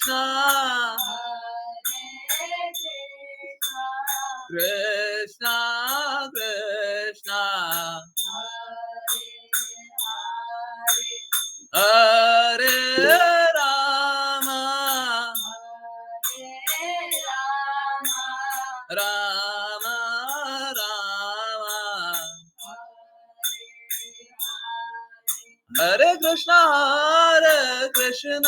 Krishna, Krishna Krishna, Hare Rama, Rama Rama, Hare Krishna, Hare Krishna,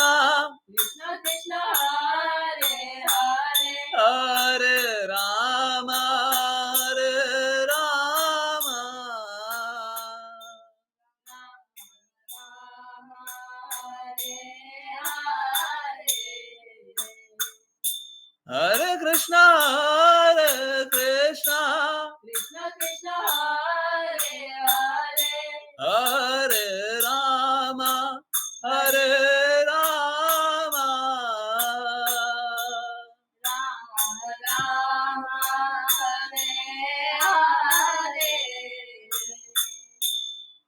Krishna Krishna Hare Hare, Hare Rama, Hare Rama, Rama Hare Hare, Hare Krishna, Hare Krishna, Krishna Krishna Hare Hare, Hare Rama, Hare Rama, Rama Rama Hare Hare,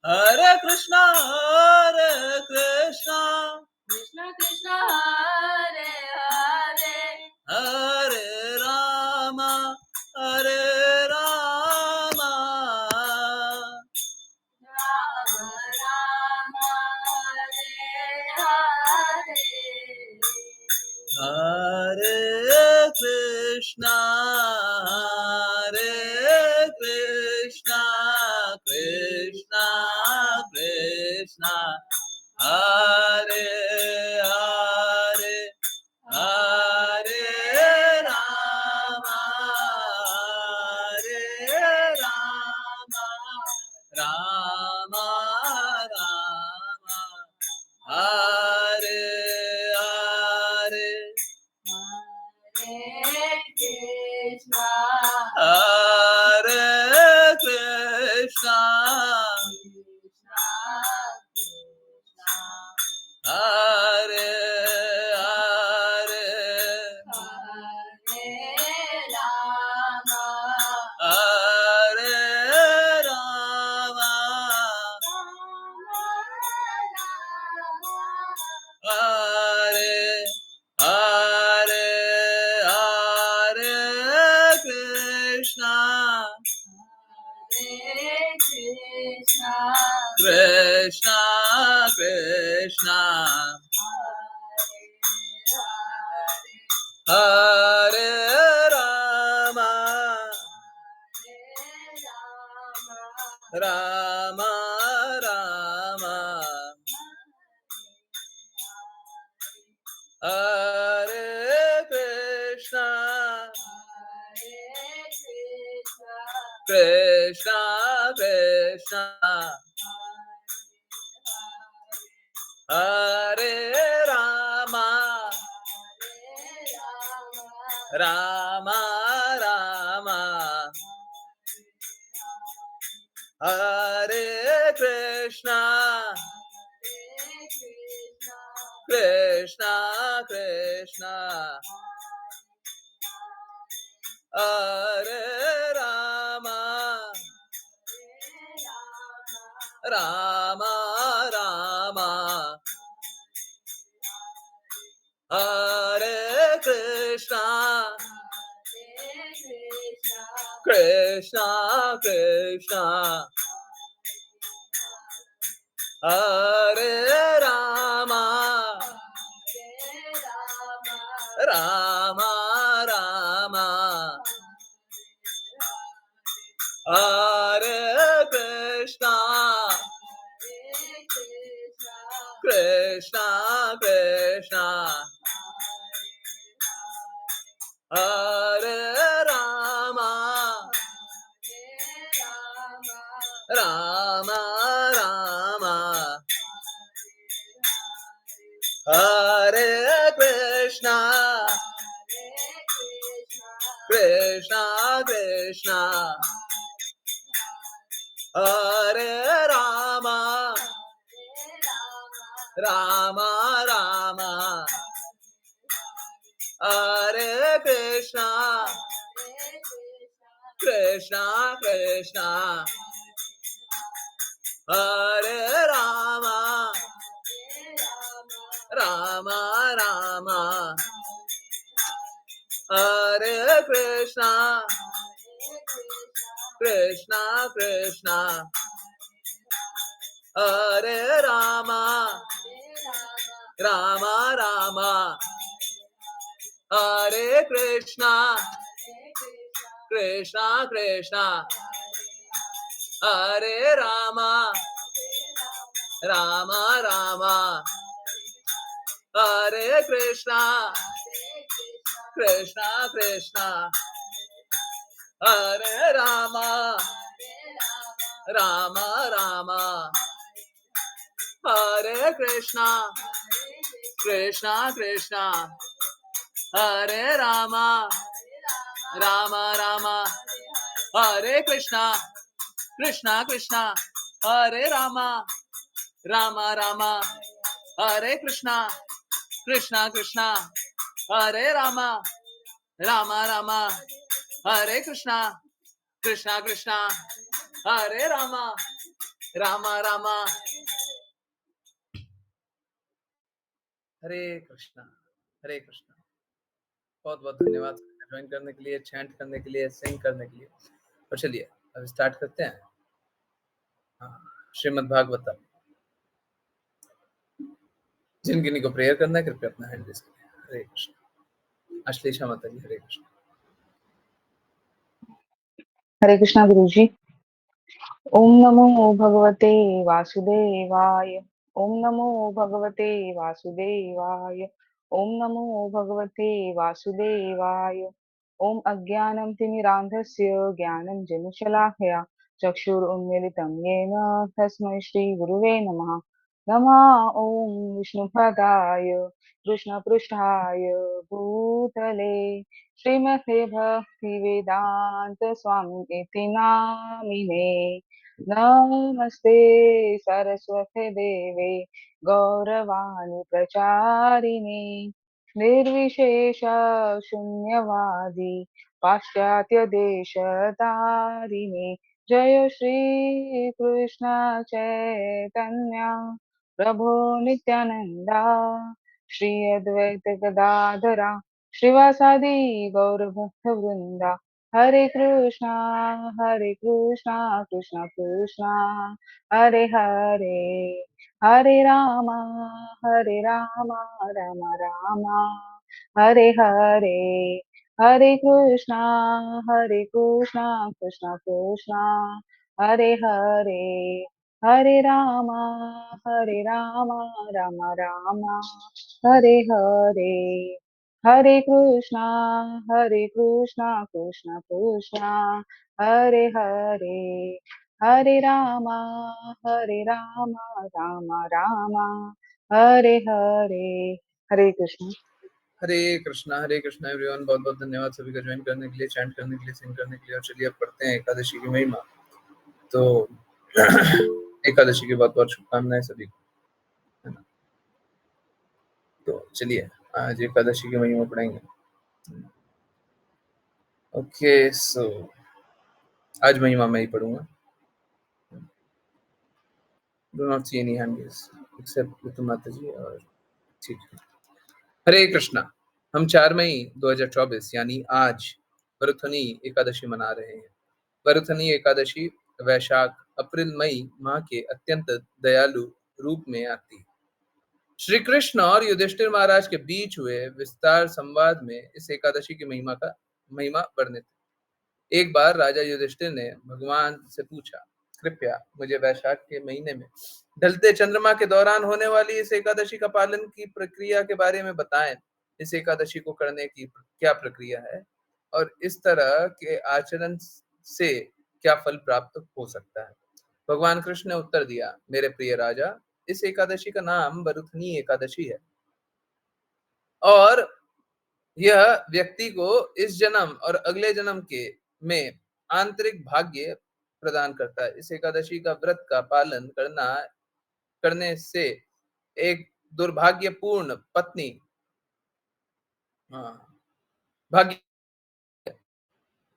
Hare Krishna, Hare Krishna, Krishna Krishna Hare Hare, Hare Rama, Hare Rama, Rama Rama Hare Hare, Hare Krishna, Hare Krishna, Krishna Krishna, Hare Hare, Hare Rama, Hare Rama, Rama Rama, Hare Hare, Hare Krishna, Hare Krishna, Krishna Krishna, Hare Hare, Hare Rama, Hare Rama, Hare Hare, Hare Krishna, Hare Krishna, Krishna Krishna, Hare Rama, Rama Rama, Hare Krishna, Krishna Krishna, Hare Rama, Rama Rama, Hare Krishna, Krishna Krishna, Hare Rama, Rama Rama, Hare Krishna, Krishna Krishna, Hare Rama, Rama Rama, Hare Krishna, Krishna Krishna, Hare Rama, Rama Rama, Hare Krishna, Krishna Krishna, Hare Rama, Rama Rama, Hare Krishna, Krishna Krishna, Hare Rama, Rama Rama, Hare Krishna, Krishna Krishna, Hare Rama, Rama Rama, Hare Krishna, Krishna Krishna, Hare Rama, Rama Rama, Hare Krishna, Krishna Krishna, Hare Rama, Rama Rama, Hare Krishna, Krishna Krishna, Hare Rama, Rama Rama, Hare Krishna, Krishna Krishna, Hare Rama, Rama Rama, Hare Krishna, Krishna Krishna, Hare Rama, Rama Rama, Hare Krishna, Krishna Krishna, Hare Rama, Rama Rama, Hare Krishna, Hare Krishna. बहुत बहुत धन्यवाद join करने के लिए, chant करने के लिए, सिंग करने के लिए। और चलिए अब स्टार्ट करते हैं। श्रीमद् भागवतम। जिन किन्हीं को प्रेयर करना है कृपया अपना हैंड रेज करें। हरे कृष्ण। अश्लेषा माता जी, हरे कृष्ण। हरे कृष्णा गुरुजी। ओम नमो भगवते वासुदेवाय। ओम नमो भगवते वासुदेवाय। ओम नमो भगवते वासुदेवाय। ओम अज्ञानं तिमिरान्धस्य ज्ञानञ्जनशलाकया चक्षुरुन्मीलितं येन तस्मै श्रीगुरुवे नमः। नमः ॐ विष्णुपदाय कृष्णपृष्ठाय भूतले श्रीमते भक्तिवेदान्त स्वामी इति नामिने। नमस्ते सरस्वती देवे गौरवाणी प्रचारिणे निर्विशेष शून्यवादी पाश्चात्य देशतारिणे। जय श्री कृष्ण चैतन्य प्रभु नित्यानंदा श्री अद्वैत गदाधरा श्रीवासादि गौरभक्त वृंदा। हरे कृष्णा कृष्णा कृष्णा हरे हरे, हरे रामा राम राम हरे हरे। हरे कृष्णा कृष्णा कृष्णा हरे हरे, हरे रामा राम राम हरे हरे। हरे कृष्णा कृष्णा कृष्णा हरे हरे, हरे रामा राम राम हरे हरे। हरे कृष्ण। हरे कृष्णा एवरीवन। बहुत बहुत धन्यवाद सभी का ज्वाइन करने के लिए, चैंट करने के लिए, सिंग करने के लिए। और चलिए अब पढ़ते हैं एकादशी की महिमा। तो एकादशी की बहुत बहुत शुभकामनाएं सभी को, है ना। तो चलिए आज एकादशी की महिमा पढ़ेंगे। ओके, सो आज महिमा मैं ही पढ़ूंगा। Do not see any hand except Vishnu माता जी। और ठीक है। हरे कृष्णा। हम 4 मई 2024 यानी आज वरुथनी एकादशी मना रहे हैं। वरुथनी एकादशी वैशाख अप्रैल मई माह के अत्यंत दयालु रूप में आती है। श्री कृष्ण और युधिष्ठिर महाराज के बीच हुए विस्तार संवाद में इस एकादशी की महिमा वर्णित है। एक बार राजा युधिष्ठिर ने भगवान से पूछा, कृपया मुझे वैशाख के महीने में ढलते चंद्रमा के दौरान होने वाली इस एकादशी का पालन की प्रक्रिया के बारे में बताएं। इस एकादशी को करने की क्या प्रक्रिया है और इस तरह के आचरण से क्या फल प्राप्त हो सकता है। भगवान कृष्ण ने उत्तर दिया, मेरे प्रिय राजा, इस एकादशी का नाम वरुथनी एकादशी है और यह व्यक्ति को इस जन्म और अगले जन्म के में आंतरिक भाग्य प्रदान करता है। इस एकादशी का व्रत का पालन करने से एक दुर्भाग्यपूर्ण पत्नी भाग्य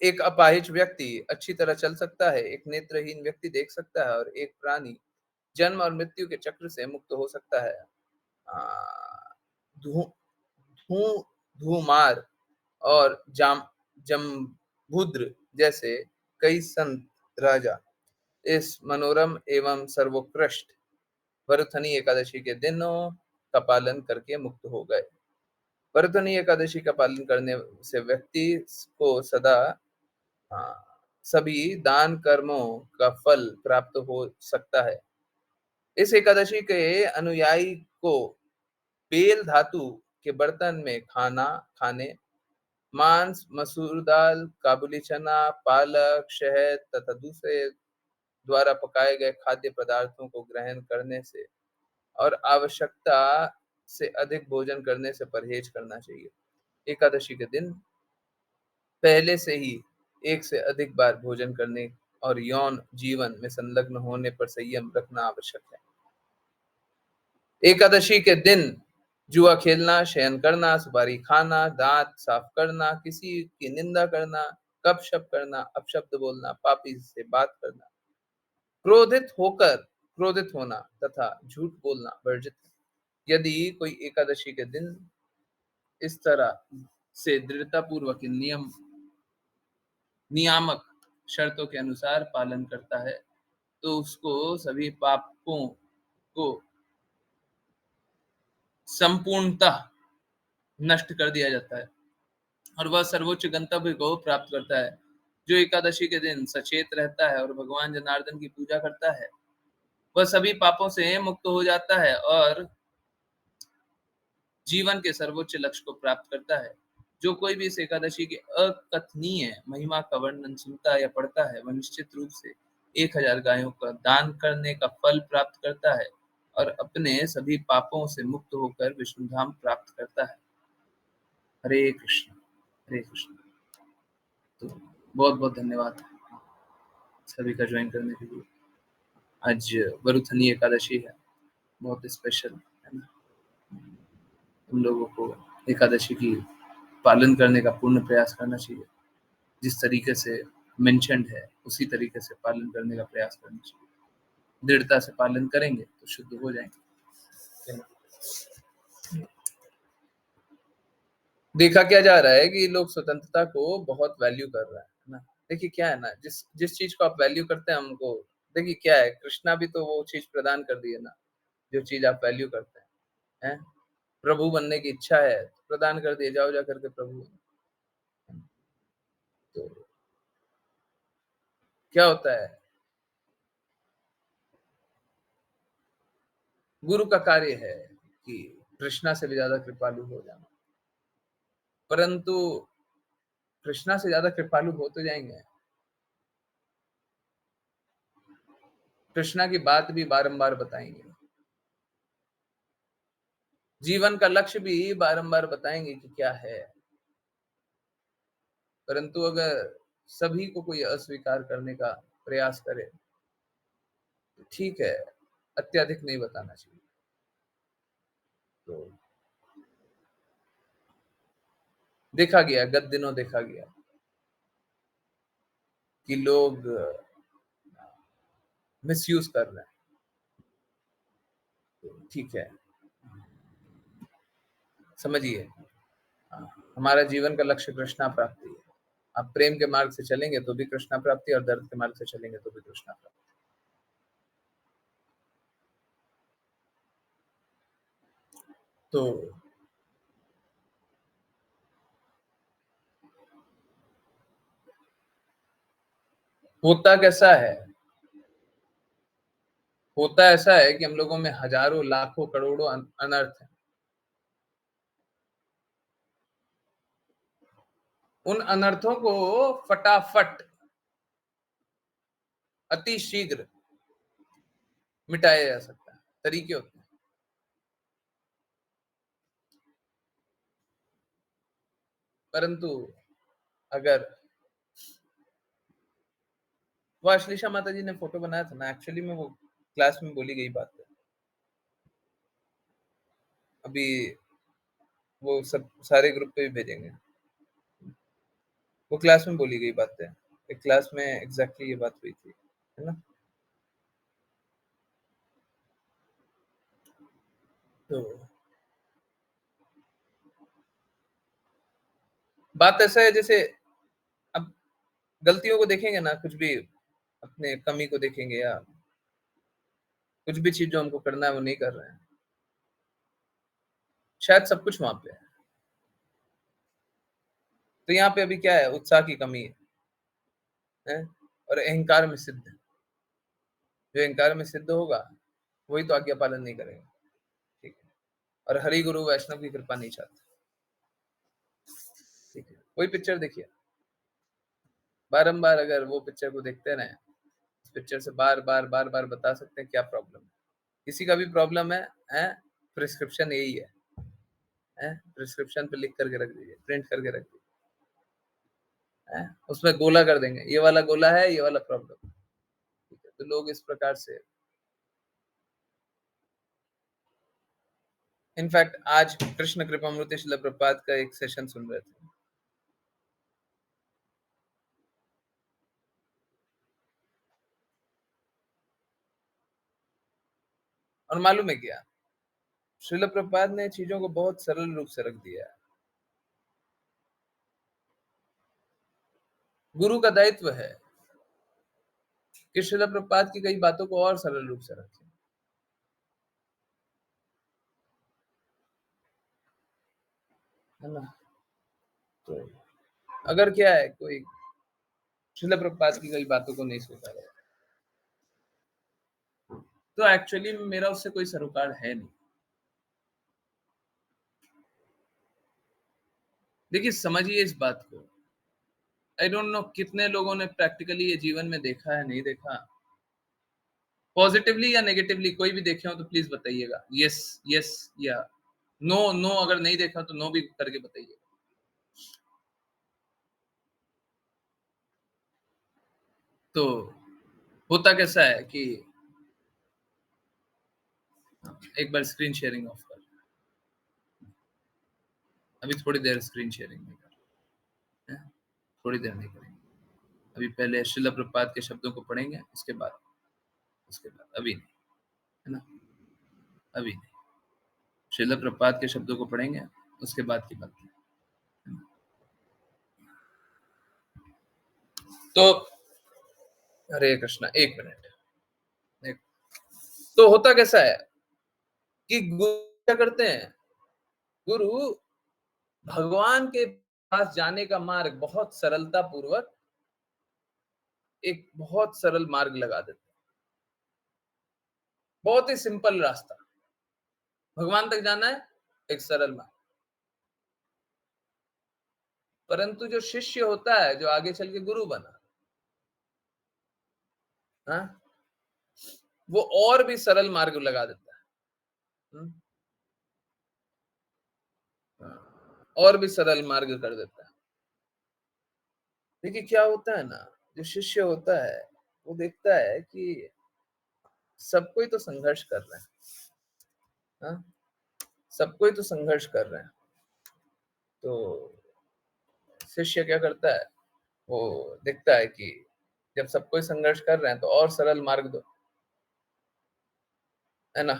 एक अपाहिज व्यक्ति अच्छी तरह चल सकता है, एक नेत्रहीन व्यक्ति देख सकता है और एक प्राणी जन्म और मृत्यु के चक्र से मुक्त हो सकता है। धू धू धूमार और जम्बूद्र जैसे कई संत राजा इस मनोरम एवं सर्वोत्कृष्ट भरथनी एकादशी के दिनों का पालन करके मुक्त हो गए। भरथनी एकादशी का पालन करने से व्यक्ति को सदा सभी दान कर्मों का फल प्राप्त हो सकता है। इस एकादशी के अनुयायी को बेल धातु के बर्तन में खाना खाने, मांस, मसूर दाल, काबुली चना, पालक, शहद तथा दूसरे द्वारा पकाए गए खाद्य पदार्थों को ग्रहण करने से और आवश्यकता से अधिक भोजन करने से परहेज करना चाहिए। एकादशी के दिन पहले से ही एक से अधिक बार भोजन करने और यौन जीवन में संलग्न होने पर संयम रखना आवश्यक है। एकादशी के दिन जुआ खेलना, शयन करना, सुपारी खाना, दांत साफ करना, किसी की निंदा करना, गपशप करना, अपशब्द बोलना, पापी से बात करना, क्रोधित होना तथा झूठ बोलना वर्जित है। यदि कोई एकादशी के दिन इस तरह से दृढ़ता पूर्वक नियामक शर्तों के अनुसार पालन करता है तो उसको सभी पापों को संपूर्णतः नष्ट कर दिया जाता है और वह सर्वोच्च गंतव्य को प्राप्त करता है। जो एकादशी के दिन सचेत रहता है और भगवान जनार्दन की पूजा करता है वह सभी पापों से मुक्त हो जाता है और जीवन के सर्वोच्च लक्ष्य को प्राप्त करता है। जो कोई भी इस एकादशी की अकथनीय महिमा का वर्णन सुनता या पढ़ता है वह निश्चित रूप से 1000 गायों का दान करने का फल प्राप्त करता है और अपने सभी पापों से मुक्त होकर विष्णु धाम प्राप्त करता है। हरे कृष्ण, हरे कृष्ण। तो बहुत बहुत धन्यवाद सभी का ज्वाइन करने के लिए। आज वरुथनी एकादशी है, बहुत स्पेशल है ना। हम लोगों को एकादशी की पालन करने का पूर्ण प्रयास करना चाहिए। जिस तरीके से मेंशन्ड है उसी तरीके से पालन करने का प्रयास करना चाहिए। दृढ़ता से पालन करेंगे तो शुद्ध हो जाएंगे। देखा क्या जा रहा है कि लोग स्वतंत्रता को बहुत वैल्यू कर रहे हैं ना। देखिए क्या है ना, जिस जिस चीज को आप वैल्यू करते हैं हमको, देखिए क्या है, कृष्णा भी तो वो चीज प्रदान कर दी है ना जो चीज आप वैल्यू करते हैं। प्रभु बनने की इच्छा है तो प्रदान कर दिए, जाओ जा करके प्रभु बनो। तो क्या होता है, गुरु का कार्य है कि कृष्णा से भी ज्यादा कृपालु हो जाना, परंतु कृष्णा से ज्यादा कृपालु हो तो जाएंगे, कृष्णा की बात भी बारंबार बताएंगे, जीवन का लक्ष्य भी बारंबार बताएंगे कि क्या है। परंतु अगर सभी को कोई अस्वीकार करने का प्रयास करे तो ठीक है, अत्यधिक नहीं बताना चाहिए। तो देखा गया, गत दिनों देखा गया कि लोग मिसयूज कर रहे हैं। तो ठीक है, समझिए हमारा जीवन का लक्ष्य कृष्णा प्राप्ति है। आप प्रेम के मार्ग से चलेंगे तो भी कृष्णा प्राप्ति, और दर्द के मार्ग से चलेंगे तो भी कृष्णा प्राप्ति। तो होता कैसा है, होता ऐसा है कि हम लोगों में हजारों लाखों करोड़ों अनर्थ हैं। उन अनर्थों को फटाफट अति शीघ्र मिटाया जा सकता है, तरीके होते हैं। परंतु अगर वो अश्लीषा माता जी ने फोटो बनाया था ना, एक्चुअली में वो क्लास में बोली गई बात है। अभी वो सब सारे ग्रुप पे भी भेजेंगे। वो क्लास में बोली गई बात है, एक क्लास में एग्जैक्टली ये बात हुई थी, है ना। तो बात ऐसा है जैसे अब गलतियों को देखेंगे ना, कुछ भी अपने कमी को देखेंगे या कुछ भी चीज़ जो हमको करना है वो नहीं कर रहे हैं। शायद सब कुछ वहाँ पे है। तो यहाँ पे अभी क्या है, उत्साह की कमी है और अहंकार में सिद्ध है। जो अहंकार में सिद्ध होगा, वही तो आज्ञा पालन नहीं करेगा, ठीक है? और हरि गुरु वैष्णव की कृपा नहीं चाहता, ठीक है? कोई पिक्चर देखिए, बारंबार अगर वो पिक्चर को देखते रहें, उस पिक्चर से बार-बार, बार-बार बता सकते हैं क्या प्रॉब्लम है। किसी का भी प्रॉब्लम है, हैं? प्रिस्क्रिप्शन यही है, हैं? प्रिस्क्रिप्शन पे लिख करके रख दीजिए, प्रिंट करके रख दीजिए, हैं? उसमें गोला कर देंगे, ये वाला गोला है, ये वाला प्रॉब्लम, ठीक है? तो लोग इस प्रकार से इनफैक्ट आज कृष्ण कृपामृति श्रील प्रभुपाद का एक सेशन सुन रहे थे। और मालूम है क्या? श्रील प्रभुपाद ने चीज़ों को बहुत सरल रूप से रख दिया है। गुरु का दायित्व है कि श्रील प्रभुपाद की कई बातों को और सरल रूप से रखें। है ना? तो अगर क्या है, कोई श्रील प्रभुपाद की कई बातों को नहीं स्वीकार है, तो एक्चुअली मेरा उससे कोई सरोकार है नहीं। देखिए, समझिए इस बात को। आई डोंट नो कितने लोगों ने प्रैक्टिकली ये जीवन में देखा है, नहीं देखा। पॉजिटिवली या नेगेटिवली कोई भी देखे हो तो प्लीज बताइएगा, यस यस या नो नो। अगर नहीं देखा तो नो भी करके बताइए। तो होता कैसा है कि एक बार स्क्रीन शेयरिंग ऑफ कर, अभी थोड़ी देर स्क्रीन शेयरिंग नहीं कर, थोड़ी देर नहीं करेंगे। अभी पहले श्रील प्रभुपाद के शब्दों को पढ़ेंगे, उसके बाद अभी नहीं, है ना? अभी नहीं, श्रील प्रभुपाद के शब्दों को पढ़ेंगे, उसके बाद की बात है। तो हरे कृष्णा, एक मिनट। तो होता कैसा है कि गुरु क्या करते हैं, गुरु भगवान के पास जाने का मार्ग बहुत सरलता पूर्वक एक बहुत सरल मार्ग लगा देते हैं। बहुत ही सिंपल रास्ता, भगवान तक जाना है, एक सरल मार्ग। परंतु जो शिष्य होता है, जो आगे चल के गुरु बना, हाँ, वो और भी सरल मार्ग लगा देता है। हम्म, हाँ, और भी सरल मार्ग कर देता है। देखिए क्या होता है ना, जो शिष्य होता है वो देखता है कि सब कोई तो संघर्ष कर रहे हैं, हाँ, सब कोई तो संघर्ष कर रहे हैं। तो शिष्य क्या करता है, वो देखता है कि जब सब कोई संघर्ष कर रहे हैं तो और सरल मार्ग दो, है ना?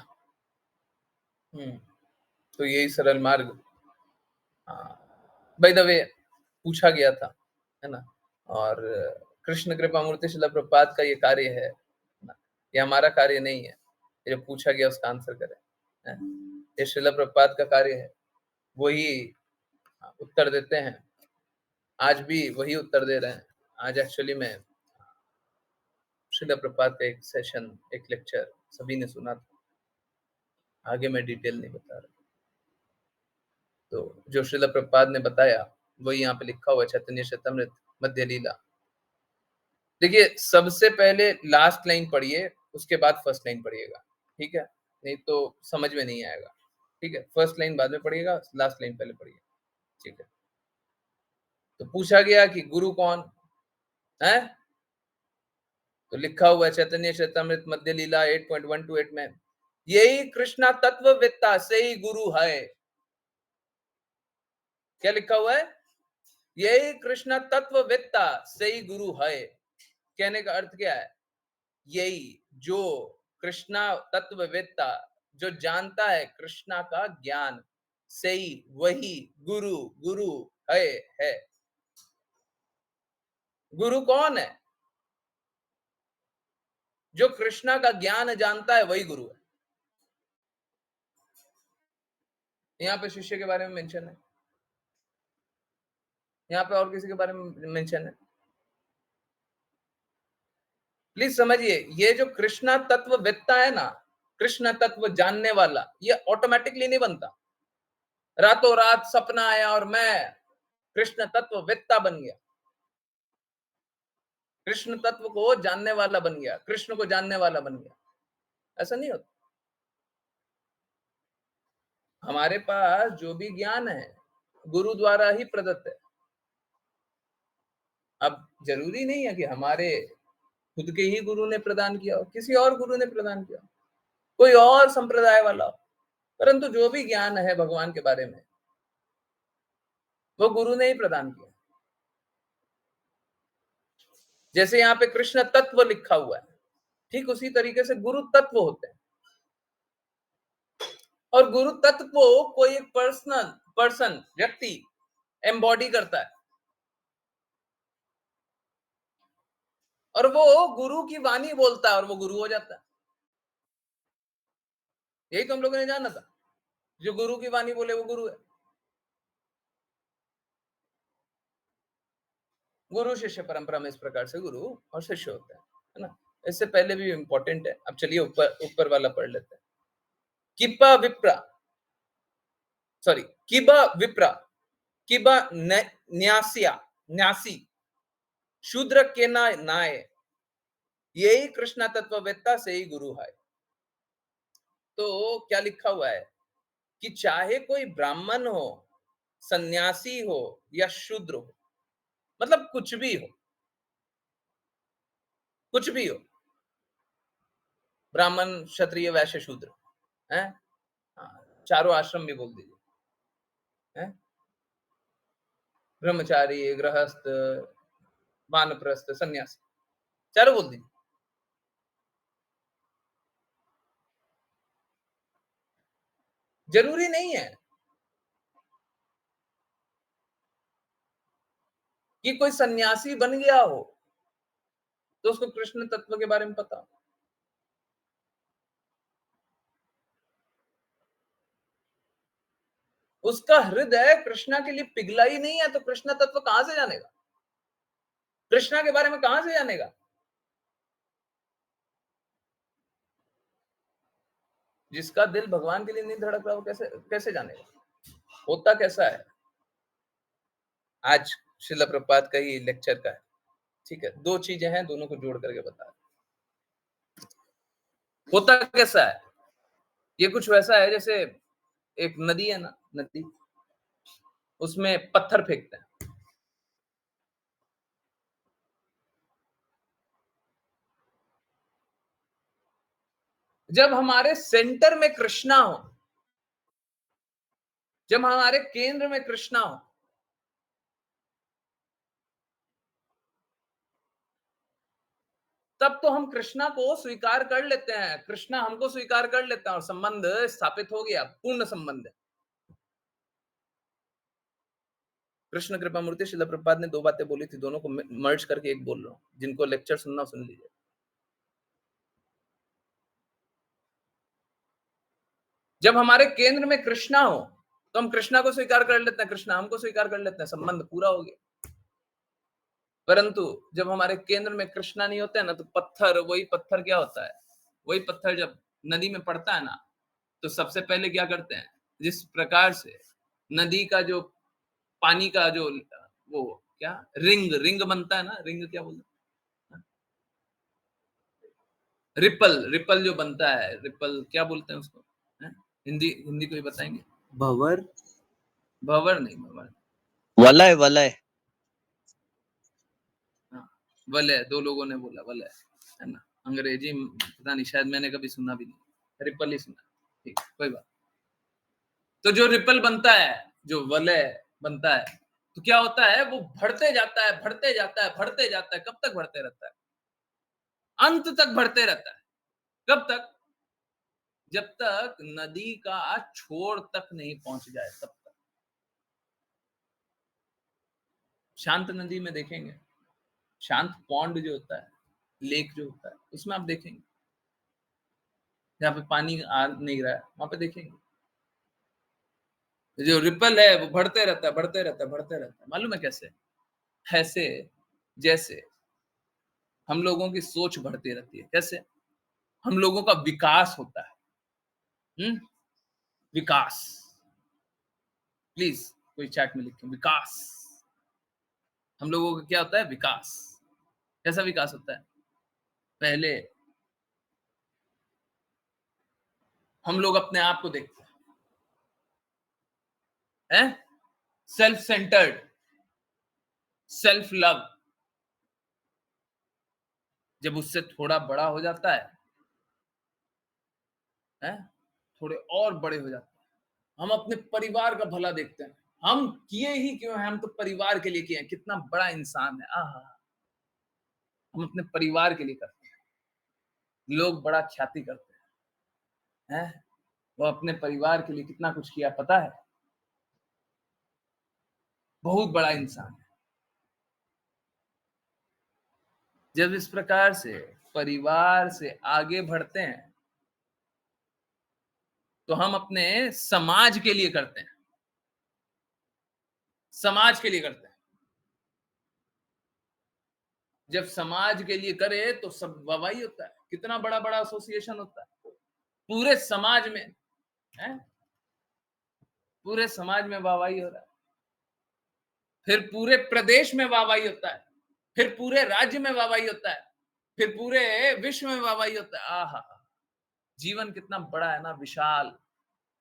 तो यही सरल मार्ग, बाय द वे, पूछा गया था, है ना? और कृष्ण कृपा मूर्ति शिला प्रभुपाद का ये कार्य है ना? ये हमारा कार्य नहीं है। ये जो पूछा गया उसका आंसर करें, हैं? ये शिला प्रभुपाद का कार्य है। वही उत्तर देते हैं। आज भी वही उत्तर दे रहे हैं। आज एक्चुअली में शिला प्रभुपाद का एक सेशन, एक लेक्चर सभी ने सुना था। आगे मैं डिटेल नहीं बता रहा। तो जो श्रील प्रभुपाद ने बताया वही यहाँ पे लिखा हुआ है, चैतन्य चरितमृत मध्य लीला। देखिए सबसे पहले लास्ट लाइन पढ़िए, उसके बाद फर्स्ट लाइन पढ़िएगा, ठीक है? नहीं तो समझ में नहीं आएगा, ठीक है? फर्स्ट लाइन बाद में पढ़िएगा, लास्ट लाइन पहले पढ़िए, ठीक है? तो पूछा गया कि गुरु कौन है? तो लिखा हुआ है चैतन्य चरितमृत मध्य लीला 8.128 में, यही कृष्णा तत्ववेत्ता से ही गुरु है। क्या लिखा हुआ है? यही कृष्ण तत्ववेत्ता से ही गुरु है। कहने का अर्थ क्या है? यही जो कृष्णा तत्ववेत्ता, जो जानता है कृष्णा का ज्ञान, से ही वही गुरु गुरु है। गुरु कौन है? जो कृष्णा का ज्ञान जानता है वही गुरु है। यहाँ पे शिष्य के बारे में मेंशन है, यहाँ पे और किसी के बारे में मेंशन है। प्लीज समझिए, ये जो कृष्णा तत्ववेत्ता है ना, कृष्ण तत्व जानने वाला, ये ऑटोमेटिकली नहीं बनता। रातों रात सपना आया और मैं कृष्ण तत्ववेत्ता बन गया, कृष्ण तत्व को जानने वाला बन गया, कृष्ण को जानने वाला बन गया, ऐसा नहीं होता। हमारे पास जो भी ज्ञान है गुरु द्वारा ही प्रदत्त है। अब जरूरी नहीं है कि हमारे खुद के ही गुरु ने प्रदान किया हो, किसी और गुरु ने प्रदान किया हो, कोई और संप्रदाय वाला हो, परंतु जो भी ज्ञान है भगवान के बारे में वो गुरु ने ही प्रदान किया। जैसे यहाँ पे कृष्ण तत्व लिखा हुआ है, ठीक उसी तरीके से गुरु तत्व होते हैं। और गुरु तत्व को कोई एक पर्सन व्यक्ति एम्बॉडी करता है, और वो गुरु की वाणी बोलता है और वो गुरु हो जाता है। यही तो हम लोगों ने जाना था, जो गुरु की वाणी बोले वो गुरु है। गुरु शिष्य परंपरा में इस प्रकार से गुरु और शिष्य होता है ना। इससे पहले भी इंपॉर्टेंट है। अब चलिए ऊपर वाला पढ़ लेते हैं। किपा विप्रा, सॉरी, किबा विप्रा, किबा न्यासिया, न्यासी, शूद्र के नाय, यही कृष्णा तत्ववेत्ता से ही गुरु है। तो क्या लिखा हुआ है कि चाहे कोई ब्राह्मण हो, सन्यासी हो या शूद्र हो, मतलब कुछ भी हो, कुछ भी हो, ब्राह्मण क्षत्रिय वैश्य शूद्र है, चारों आश्रम भी बोल दीजिए, है, ब्रह्मचारी, गृहस्थ, वानप्रस्थ, सन्यासी, चारों बोल दीजिए। जरूरी नहीं है कि कोई सन्यासी बन गया हो तो उसको कृष्ण तत्व के बारे में पता हो। उसका हृदय कृष्णा के लिए पिघला ही नहीं है तो कृष्ण तत्व कहां से जानेगा, कृष्णा के बारे में कहां से जानेगा। जिसका दिल भगवान के लिए नहीं धड़क रहा वो कैसे कैसे जानेगा। होता कैसा है, आज श्रील प्रभुपाद का ही लेक्चर का है, ठीक है, दो चीजें हैं, दोनों को जोड़ करके बता रहे। होता कैसा है, ये कुछ वैसा है जैसे एक नदी है ना, नदी, उसमें पत्थर फेंकते हैं। जब हमारे सेंटर में कृष्णा हो, जब हमारे केंद्र में कृष्णा हो, तब तो हम कृष्णा को स्वीकार कर लेते हैं, कृष्णा हमको स्वीकार कर लेते हैं और संबंध स्थापित हो गया, पूर्ण संबंध है। कृष्ण कृपा मूर्ति श्रील प्रभुपाद ने दो बातें बोली थी, दोनों को मर्ज करके एक बोल रहा हूं, जिनको लेक्चर सुनना सुन लीजिए। जब हमारे केंद्र में कृष्णा हो तो हम कृष्णा को स्वीकार कर लेते हैं, कृष्णा हमको स्वीकार कर लेते हैं, संबंध पूरा हो गया। परंतु जब हमारे केंद्र में कृष्णा नहीं होता है ना, तो पत्थर, वही पत्थर क्या होता है, वही पत्थर जब नदी में पड़ता है ना, तो सबसे पहले क्या करते हैं, जिस प्रकार से नदी का जो पानी का जो वो क्या रिंग रिंग बनता है ना, रिंग क्या बोलते हैं, रिपल, रिपल जो बनता है, रिपल क्या बोलते हैं उसको, है? हिंदी हिंदी कोई बताएंगे। भंवर, भंवर नहीं, भंवर, वलय, वलय, हाँ, वलय, दो लोगों ने बोला वलय, है ना, अंग्रेजी पता नहीं, शायद मैंने कभी सुना भी नहीं, रिपल ही सुना, ठीक, कोई बात। तो जो रिपल बनता है, जो वलय बनता है, तो क्या होता है, वो बढ़ते जाता है, बढ़ते जाता है, बढ़ते जाता है, कब तक बढ़ते रहता है, अंत तक बढ़ते रहता है। कब तक, जब तक नदी का छोर तक नहीं पहुंच जाए, तब तक। शांत नदी में देखेंगे शांत पॉन्ड जो होता है, लेक जो होता है, उसमें आप देखेंगे जहाँ पे पानी आ नहीं रहा है, वहां पे देखेंगे जो रिपल है वो बढ़ते रहता है, बढ़ते रहता है, बढ़ते रहता है। मालूम है कैसे? ऐसे जैसे हम लोगों की सोच बढ़ती रहती है। कैसे? हम लोगों का विकास होता है। विकास। प्लीज कोई चैट में लिखें विकास। हम लोगों का क्या होता है? विकास। कैसा विकास होता है? पहले हम लोग अपने आप को देखते हैं, सेल्फ सेंटर्ड, सेल्फ लव। जब उससे थोड़ा बड़ा हो जाता है, थोड़े और बड़े हो जाते हैं, हम अपने परिवार का भला देखते हैं। हम किए ही क्यों हैं? हम तो परिवार के लिए किए हैं। कितना बड़ा इंसान है। आहा, हम अपने परिवार के लिए करते हैं। लोग बड़ा ख्याति करते हैं, वो अपने परिवार के लिए कितना कुछ किया पता है? बहुत बड़ा इंसान है। जब इस प्रकार से परिवार से आगे बढ़ते हैं तो हम अपने समाज के लिए करते हैं। समाज के लिए करते हैं। जब समाज के लिए करे तो सब वाहवाही होता है। कितना बड़ा बड़ा एसोसिएशन होता है पूरे समाज में, है? पूरे समाज में वाहवाही हो रहा है, फिर पूरे प्रदेश में वाहवाही होता है, फिर पूरे राज्य में वाहवाही होता है, फिर पूरे विश्व में वाहवाही होता है। आहा, जीवन कितना बड़ा है ना, विशाल।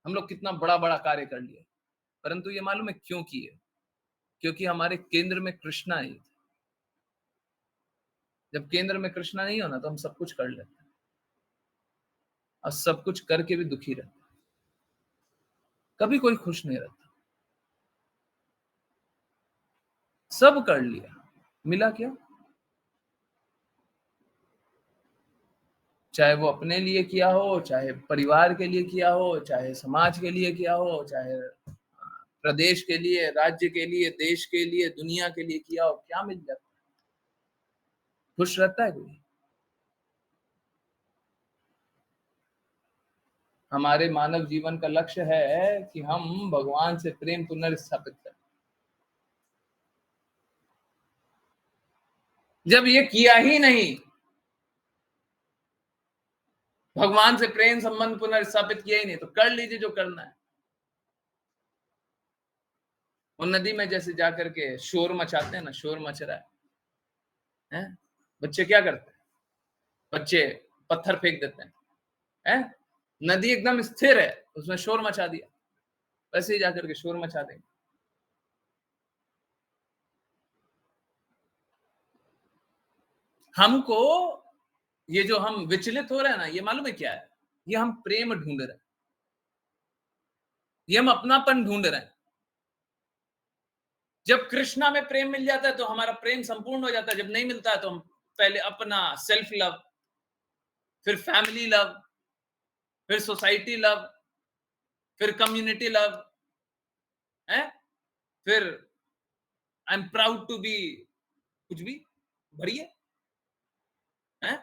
हम लोग कितना बड़ा बड़ा कार्य कर लिए, परंतु ये मालूम है क्यों किए? क्योंकि हमारे केंद्र में कृष्णा नहीं था। जब केंद्र में कृष्णा नहीं होना तो हम सब कुछ कर लेते हैं, और सब कुछ करके भी दुखी रहते हैं। कभी कोई खुश नहीं रहता। सब कर लिया, मिला क्या? चाहे वो अपने लिए किया हो, चाहे परिवार के लिए किया हो, चाहे समाज के लिए किया हो, चाहे प्रदेश के लिए, राज्य के लिए, देश के लिए, दुनिया के लिए किया हो, क्या मिल जाता है? खुश रहता है कोई? हमारे मानव जीवन का लक्ष्य है कि हम भगवान से प्रेम पुनर्स्थापित करें। जब ये किया ही नहीं, भगवान से प्रेम संबंध पुनर्स्थापित किया ही नहीं, तो कर लीजिए जो करना है। वो नदी में जैसे जाकर के शोर मचाते हैं ना, शोर मच रहा है? बच्चे क्या करते हैं? बच्चे पत्थर फेंक देते हैं। नदी एकदम स्थिर है, उसमें शोर मचा दिया, वैसे ही जाकर के शोर मचा देंगे। हमको ये जो हम विचलित हो रहे हैं ना, ये मालूम है क्या है? ये हम प्रेम ढूंढ रहे हैं, ये हम अपनापन ढूंढ रहे हैं। जब कृष्णा में प्रेम मिल जाता है तो हमारा प्रेम संपूर्ण हो जाता है। जब नहीं मिलता है तो हम पहले अपना सेल्फ लव, फिर फैमिली लव, फिर सोसाइटी लव, फिर कम्युनिटी लव, है? फिर I am proud to be, कुछ भी बढ़िया है।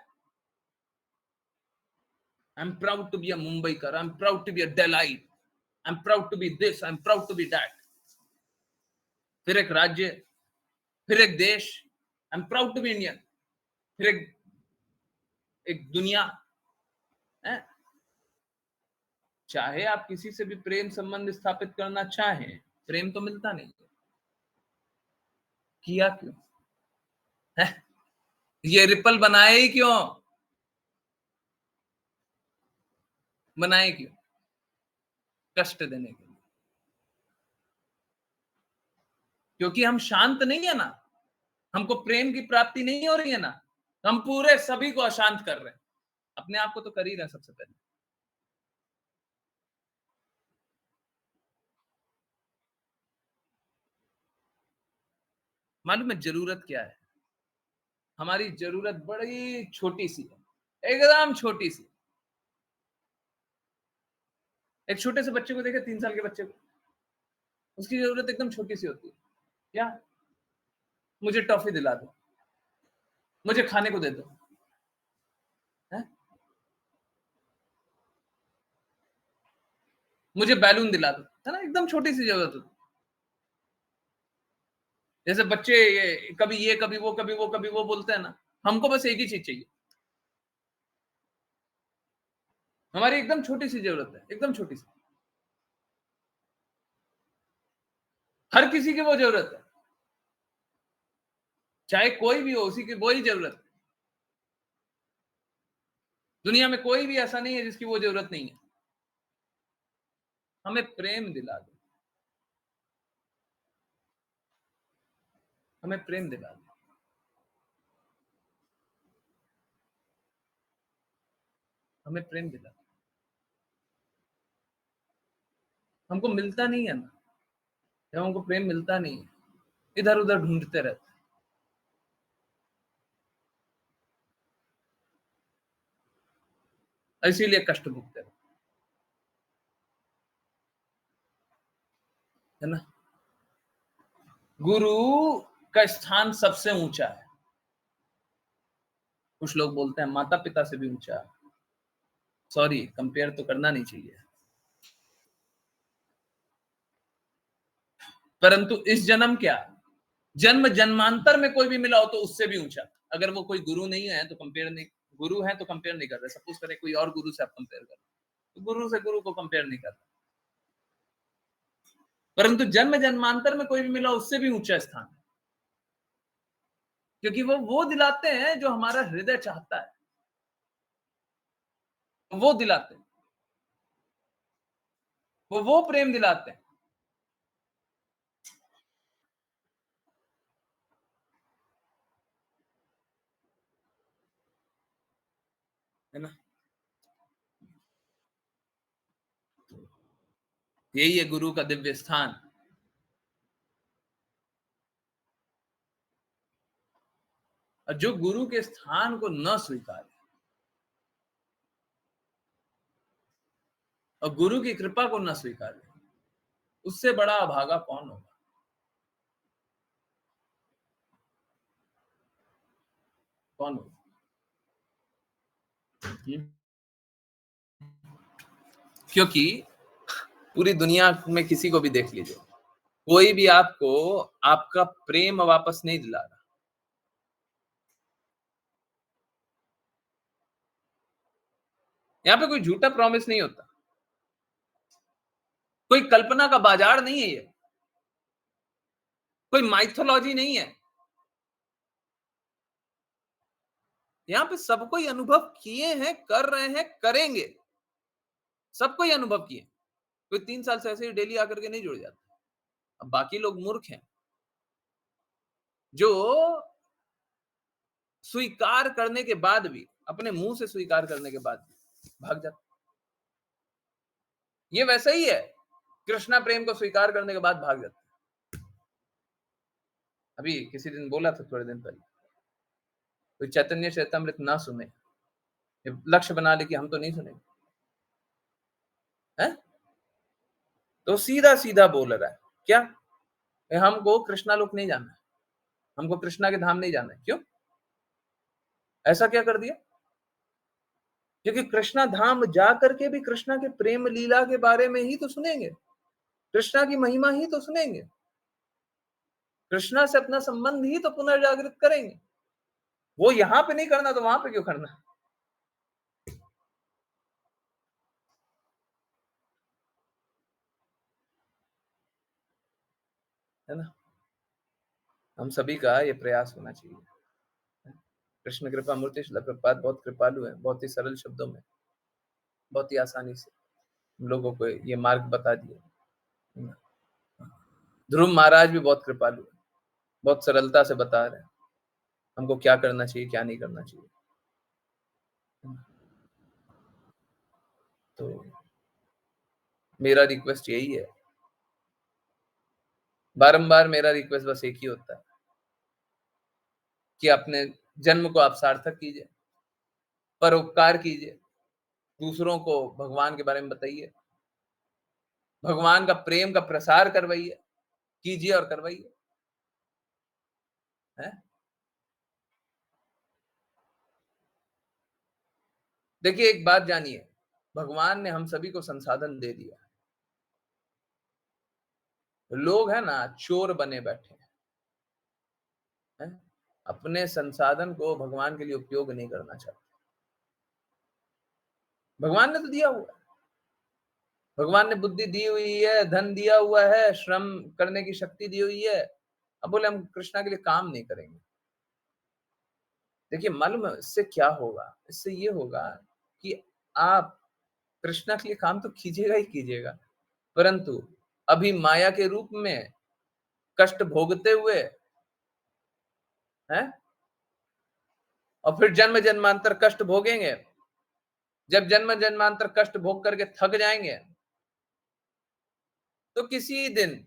I am proud to be a Mumbaikar, I am proud to be a Delhiite, I am proud to be this, I am proud to be that. फिर एक राज्य, फिर एक देश, I am proud to be Indian, फिर एक एक दुनिया, है? चाहे आप किसी से भी प्रेम संबंध स्थापित करना चाहें, प्रेम तो मिलता नहीं है। किया क्यों? है? ये रिपल बनाए ही क्यों? बनाए क्यों? कष्ट देने के लिए। क्योंकि हम शांत नहीं है ना, हमको प्रेम की प्राप्ति नहीं हो रही है ना, हम पूरे सभी को अशांत कर रहे हैं। अपने आप को तो कर ही रहे हैं सबसे पहले। मालूम है जरूरत क्या है? हमारी जरूरत बड़ी छोटी सी है, एकदम छोटी सी। एक छोटे से बच्चे को देखे, 3 साल के बच्चे को, उसकी जरूरत एकदम छोटी सी होती है। क्या? मुझे टॉफी दिला दो। मुझे खाने को दे दो, है? मुझे बैलून दिला दो, है ना? एकदम छोटी सी जरूरत होती। जैसे बच्चे ये कभी ये कभी वो कभी वो कभी वो बोलते हैं ना, हमको बस एक ही चीज चाहिए। हमारी एकदम छोटी सी जरूरत है, एकदम छोटी सी। हर किसी की वो जरूरत है, चाहे कोई भी हो, उसी की वही जरूरत है। दुनिया में कोई भी ऐसा नहीं है जिसकी वो जरूरत नहीं है। हमें प्रेम दिला दो, हमें प्रेम दिला दो, हमें प्रेम दिला दो। हमको मिलता नहीं है ना, जब हमको प्रेम मिलता नहीं है, इधर उधर ढूंढते रहते हैं, इसीलिए कष्ट भुगते रहते है ना। गुरु का स्थान सबसे ऊंचा है। कुछ लोग बोलते हैं माता पिता से भी ऊंचा है। सॉरी, कंपेयर तो करना नहीं चाहिए, परंतु इस जन्म क्या, जन्म जन्मांतर में कोई भी मिला हो तो उससे भी ऊंचा। अगर वो कोई गुरु नहीं है तो कंपेयर नहीं, गुरु है तो कंपेयर नहीं कर रहे। सपोज करें कोई और गुरु से आप कंपेयर कर, तो गुरु से गुरु को कंपेयर नहीं कर रहे, परंतु जन्म जन्मांतर में कोई भी मिला उससे भी ऊंचा स्थान है, क्योंकि वो दिलाते हैं जो हमारा हृदय चाहता है, वो दिलाते हैं, वो प्रेम दिलाते हैं, है ना। यही है गुरु का दिव्य स्थान। और जो गुरु के स्थान को न स्वीकारे और गुरु की कृपा को न स्वीकारे, उससे बड़ा अभागा कौन होगा? कौन होगा? क्योंकि पूरी दुनिया में किसी को भी देख लीजिए, कोई भी आपको आपका प्रेम वापस नहीं दिला रहा। यहाँ पे कोई झूठा प्रॉमिस नहीं होता, कोई कल्पना का बाजार नहीं है, ये कोई माइथोलॉजी नहीं है। यहाँ पे सबको ही अनुभव किए हैं, कर रहे हैं, करेंगे, सबको ही अनुभव किए। कोई 3 साल से ऐसे ही डेली आकर के नहीं जुड़ जाता। अब बाकी लोग मूर्ख हैं जो स्वीकार करने के बाद भी, अपने मुंह से स्वीकार करने के बाद भी भाग जाते। ये वैसा ही है, कृष्णा प्रेम को स्वीकार करने के बाद भाग जाते। अभी किसी दिन बोला था, थोड़े दिन पहले, कोई चैतन्य चैतामृत ना सुने, ये लक्ष्य बना ले कि हम तो नहीं सुनेंगे, है? तो सीधा सीधा बोल रहा है क्या, हमको कृष्णा लोक नहीं जाना है, हमको कृष्णा के धाम नहीं जाना है। क्यों ऐसा क्या कर दिया? क्योंकि कृष्णा धाम जा करके भी कृष्णा के प्रेम लीला के बारे में ही तो सुनेंगे, कृष्णा की महिमा ही तो सुनेंगे, कृष्णा से अपना संबंध ही तो पुनर्जागृत करेंगे। वो यहां पे नहीं करना तो वहां पे क्यों करना? है ना। हम सभी का ये प्रयास होना चाहिए। कृष्ण कृपा मूर्ति श्रील प्रभुपाद बहुत कृपालु है, बहुत ही सरल शब्दों में, बहुत ही आसानी से हम लोगों को ये मार्ग बता दिए। ध्रुव महाराज भी बहुत कृपालु है, बहुत सरलता से बता रहे हैं हमको क्या करना चाहिए, क्या नहीं करना चाहिए। तो मेरा रिक्वेस्ट यही है, बारंबार मेरा रिक्वेस्ट बस एक ही होता है कि अपने जन्म को आप सार्थक कीजिए, परोपकार कीजिए, दूसरों को भगवान के बारे में बताइए, भगवान का प्रेम का प्रसार करवाइए, कीजिए और करवाइए, है। देखिए एक बात जानिए, भगवान ने हम सभी को संसाधन दे दिया। लोग है ना चोर बने बैठे हैं, अपने संसाधन को भगवान के लिए उपयोग नहीं करना चाहते। भगवान ने तो दिया हुआ है, भगवान ने बुद्धि दी हुई है, धन दिया हुआ है, श्रम करने की शक्ति दी हुई है। अब बोले हम कृष्णा के लिए काम नहीं करेंगे। देखिए मालूम है इससे क्या होगा? इससे ये होगा कि आप कृष्णा के लिए काम तो कीजिएगा ही कीजिएगा, परंतु अभी माया के रूप में कष्ट भोगते हुए हैं, और फिर जन्म जन्मांतर कष्ट भोगेंगे। जब जन्म जन्मांतर कष्ट भोग करके थक जाएंगे, तो किसी दिन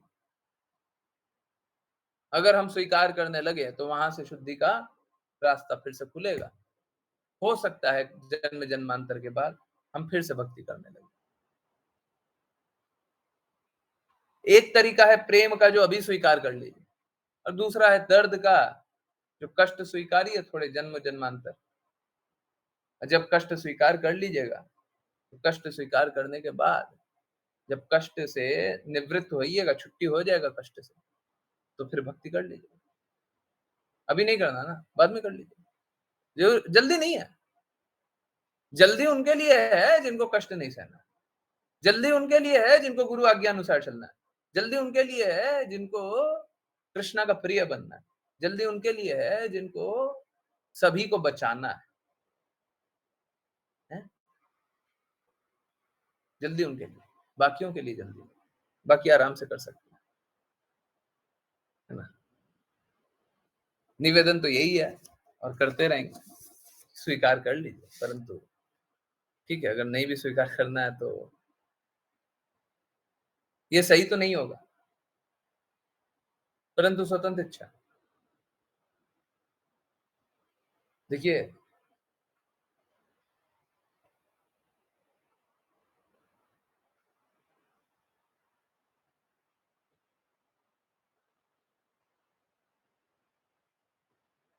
अगर हम स्वीकार करने लगे तो वहां से शुद्धि का रास्ता फिर से खुलेगा। हो सकता है जन्म जन्मांतर के बाद हम फिर से भक्ति करने लगे। एक तरीका है प्रेम का जो अभी स्वीकार कर लीजिए, और दूसरा है दर्द का जो कष्ट स्वीकारिए थोड़े जन्म जन्मांतर। जब कष्ट स्वीकार कर लीजिएगा, तो कष्ट स्वीकार करने के बाद जब कष्ट से निवृत्त होइएगा, छुट्टी हो जाएगा कष्ट से, तो फिर भक्ति कर लीजिए। अभी नहीं करना ना, बाद में कर लीजिए। जो जल्दी नहीं है, जल्दी उनके लिए है जिनको कष्ट नहीं सहना, जल्दी उनके लिए है जिनको गुरु आज्ञा अनुसार चलना है, जल्दी उनके लिए है जिनको कृष्णा का प्रिय बनना है, जल्दी उनके लिए है जिनको सभी को बचाना है? जल्दी उनके लिए, बाकियों के लिए जल्दी, बाकी आराम से कर सकते हैं, है ना? निवेदन तो यही है और करते रहेंगे, स्वीकार कर लीजिए, परंतु ठीक है अगर नहीं भी स्वीकार करना है तो ये सही तो नहीं होगा, परंतु स्वतंत्र इच्छा। देखिए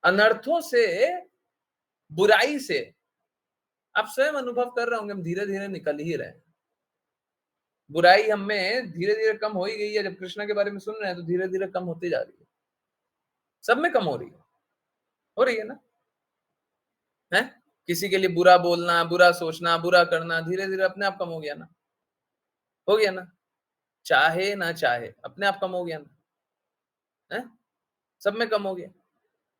अनर्थों से, बुराई से आप स्वयं अनुभव कर रहे होंगे हम धीरे धीरे निकल ही रहे हैं। बुराई हमें धीरे धीरे कम हो ही गई है। जब कृष्णा के बारे में सुन रहे हैं तो धीरे धीरे कम होती जा रही है, सब में कम हो रही है ना? है किसी के लिए बुरा बोलना, बुरा सोचना, बुरा करना धीरे धीरे अपने आप कम हो गया ना, हो गया ना, चाहे ना चाहे अपने आप कम हो गया ना, है सब में कम हो गया।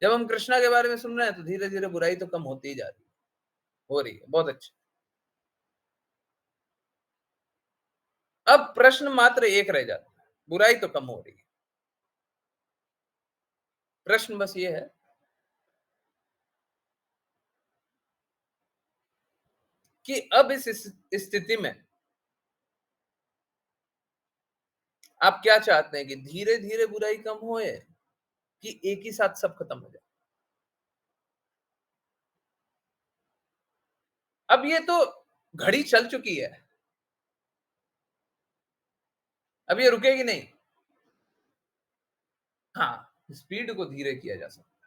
जब हम कृष्णा के बारे में सुन रहे हैं तो धीरे धीरे बुराई तो कम होती ही जा रही है, हो रही है, बहुत अच्छा। अब प्रश्न मात्र एक रह जाता है, बुराई तो कम हो रही है, प्रश्न बस ये है कि अब इस स्थिति में आप क्या चाहते हैं कि धीरे धीरे बुराई कम होए कि एक ही साथ सब खत्म हो जाए? अब ये तो घड़ी चल चुकी है, अब ये रुकेगी नहीं। हाँ, स्पीड को धीरे किया जा सकता है।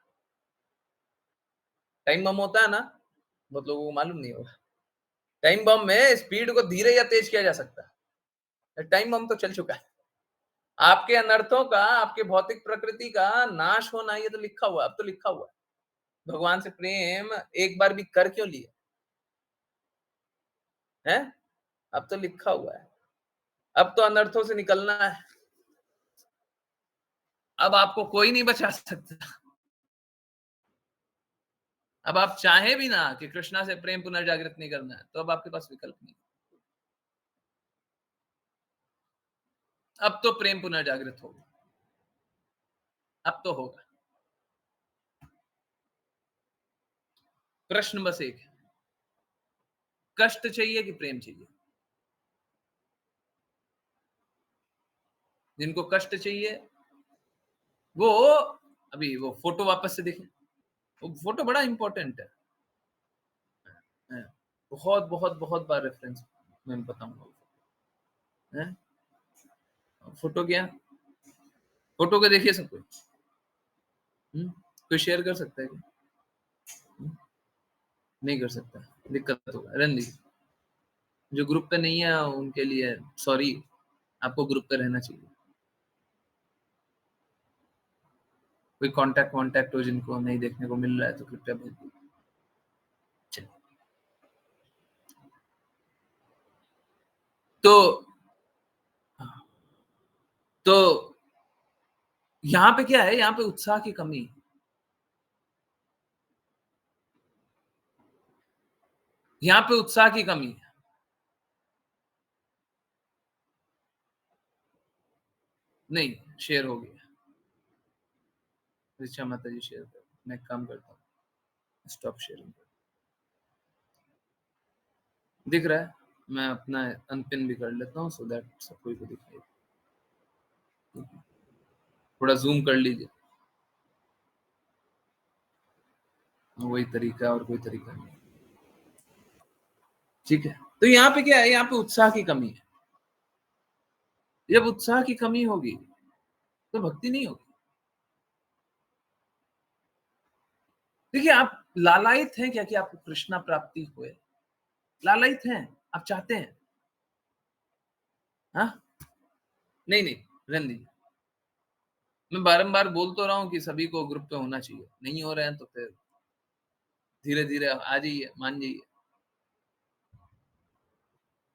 टाइम बम होता है ना, बहुत लोगों को मालूम नहीं होगा। टाइम बम में स्पीड को धीरे या तेज किया जा सकता है। टाइम बम तो चल चुका है। आपके अनर्थों का, आपके भौतिक प्रकृति का नाश होना ये तो लिखा हुआ है, अब तो लिखा हुआ है। भगवान से प्रेम एक बार भी कर क्यों लिया? है? अब तो लिखा हुआ है। अब तो अनर्थों से निकलना है। अब आपको कोई नहीं बचा सकता। अब आप चाहे भी ना कि कृष्णा से प्रेम पुनर्जागृत नहीं करना है, तो अब आपके पास विकल्प नहीं। अब तो प्रेम पुनर्जागृत होगा, अब तो होगा। प्रश्न बस एक है, कष्ट चाहिए कि प्रेम चाहिए? जिनको कष्ट चाहिए वो अभी वो फोटो वापस से देखें, वो फोटो बड़ा इंपॉर्टेंट है। बहुत बहुत बहुत बार रेफरेंस मैं बताऊंगा। फोटो क्या, फोटो को देखिए सब कोई। कोई शेयर कर सकता है क्या? नहीं कर सकता। दिक्कत होगा। रणदीप, जो ग्रुप पे नहीं है उनके लिए सॉरी, आपको ग्रुप पे रहना चाहिए। कोई कॉन्टैक्ट हो जिनको नहीं देखने को मिल रहा है तो कृपया भेज दीजिए। चलिए। तो तो यहाँ पे क्या है? यहाँ पे उत्साह की कमी है। यहाँ पे उत्साह की कमी है। नहीं, शेयर हो गया। ऋचा माता जी शेयर कर, मैं एक काम करता हूँ, स्टॉप शेयरिंग। दिख रहा है? मैं अपना अनपिन भी कर लेता हूँ सो दैट सब कोई को दिखाई दे। थोड़ा ज़ूम कर लीजिए। वही तरीका और कोई तरीका नहीं। ठीक है? तो यहाँ पे क्या है? यहाँ पे उत्साह की कमी है। जब उत्साह की कमी होगी, तो भक्ति नहीं होगी। देखिए, आप लालायित हैं क्या कि आपको कृष्णा प्राप्ति होए? लालायित हैं? आप चाहते हैं? हाँ? नहीं, रणदीप, मैं बारंबार बोल तो रहा हूँ कि सभी को ग्रुप पे होना चाहिए। नहीं हो रहे हैं तो फिर धीरे-धीरे आ जाइए, मान जाइए।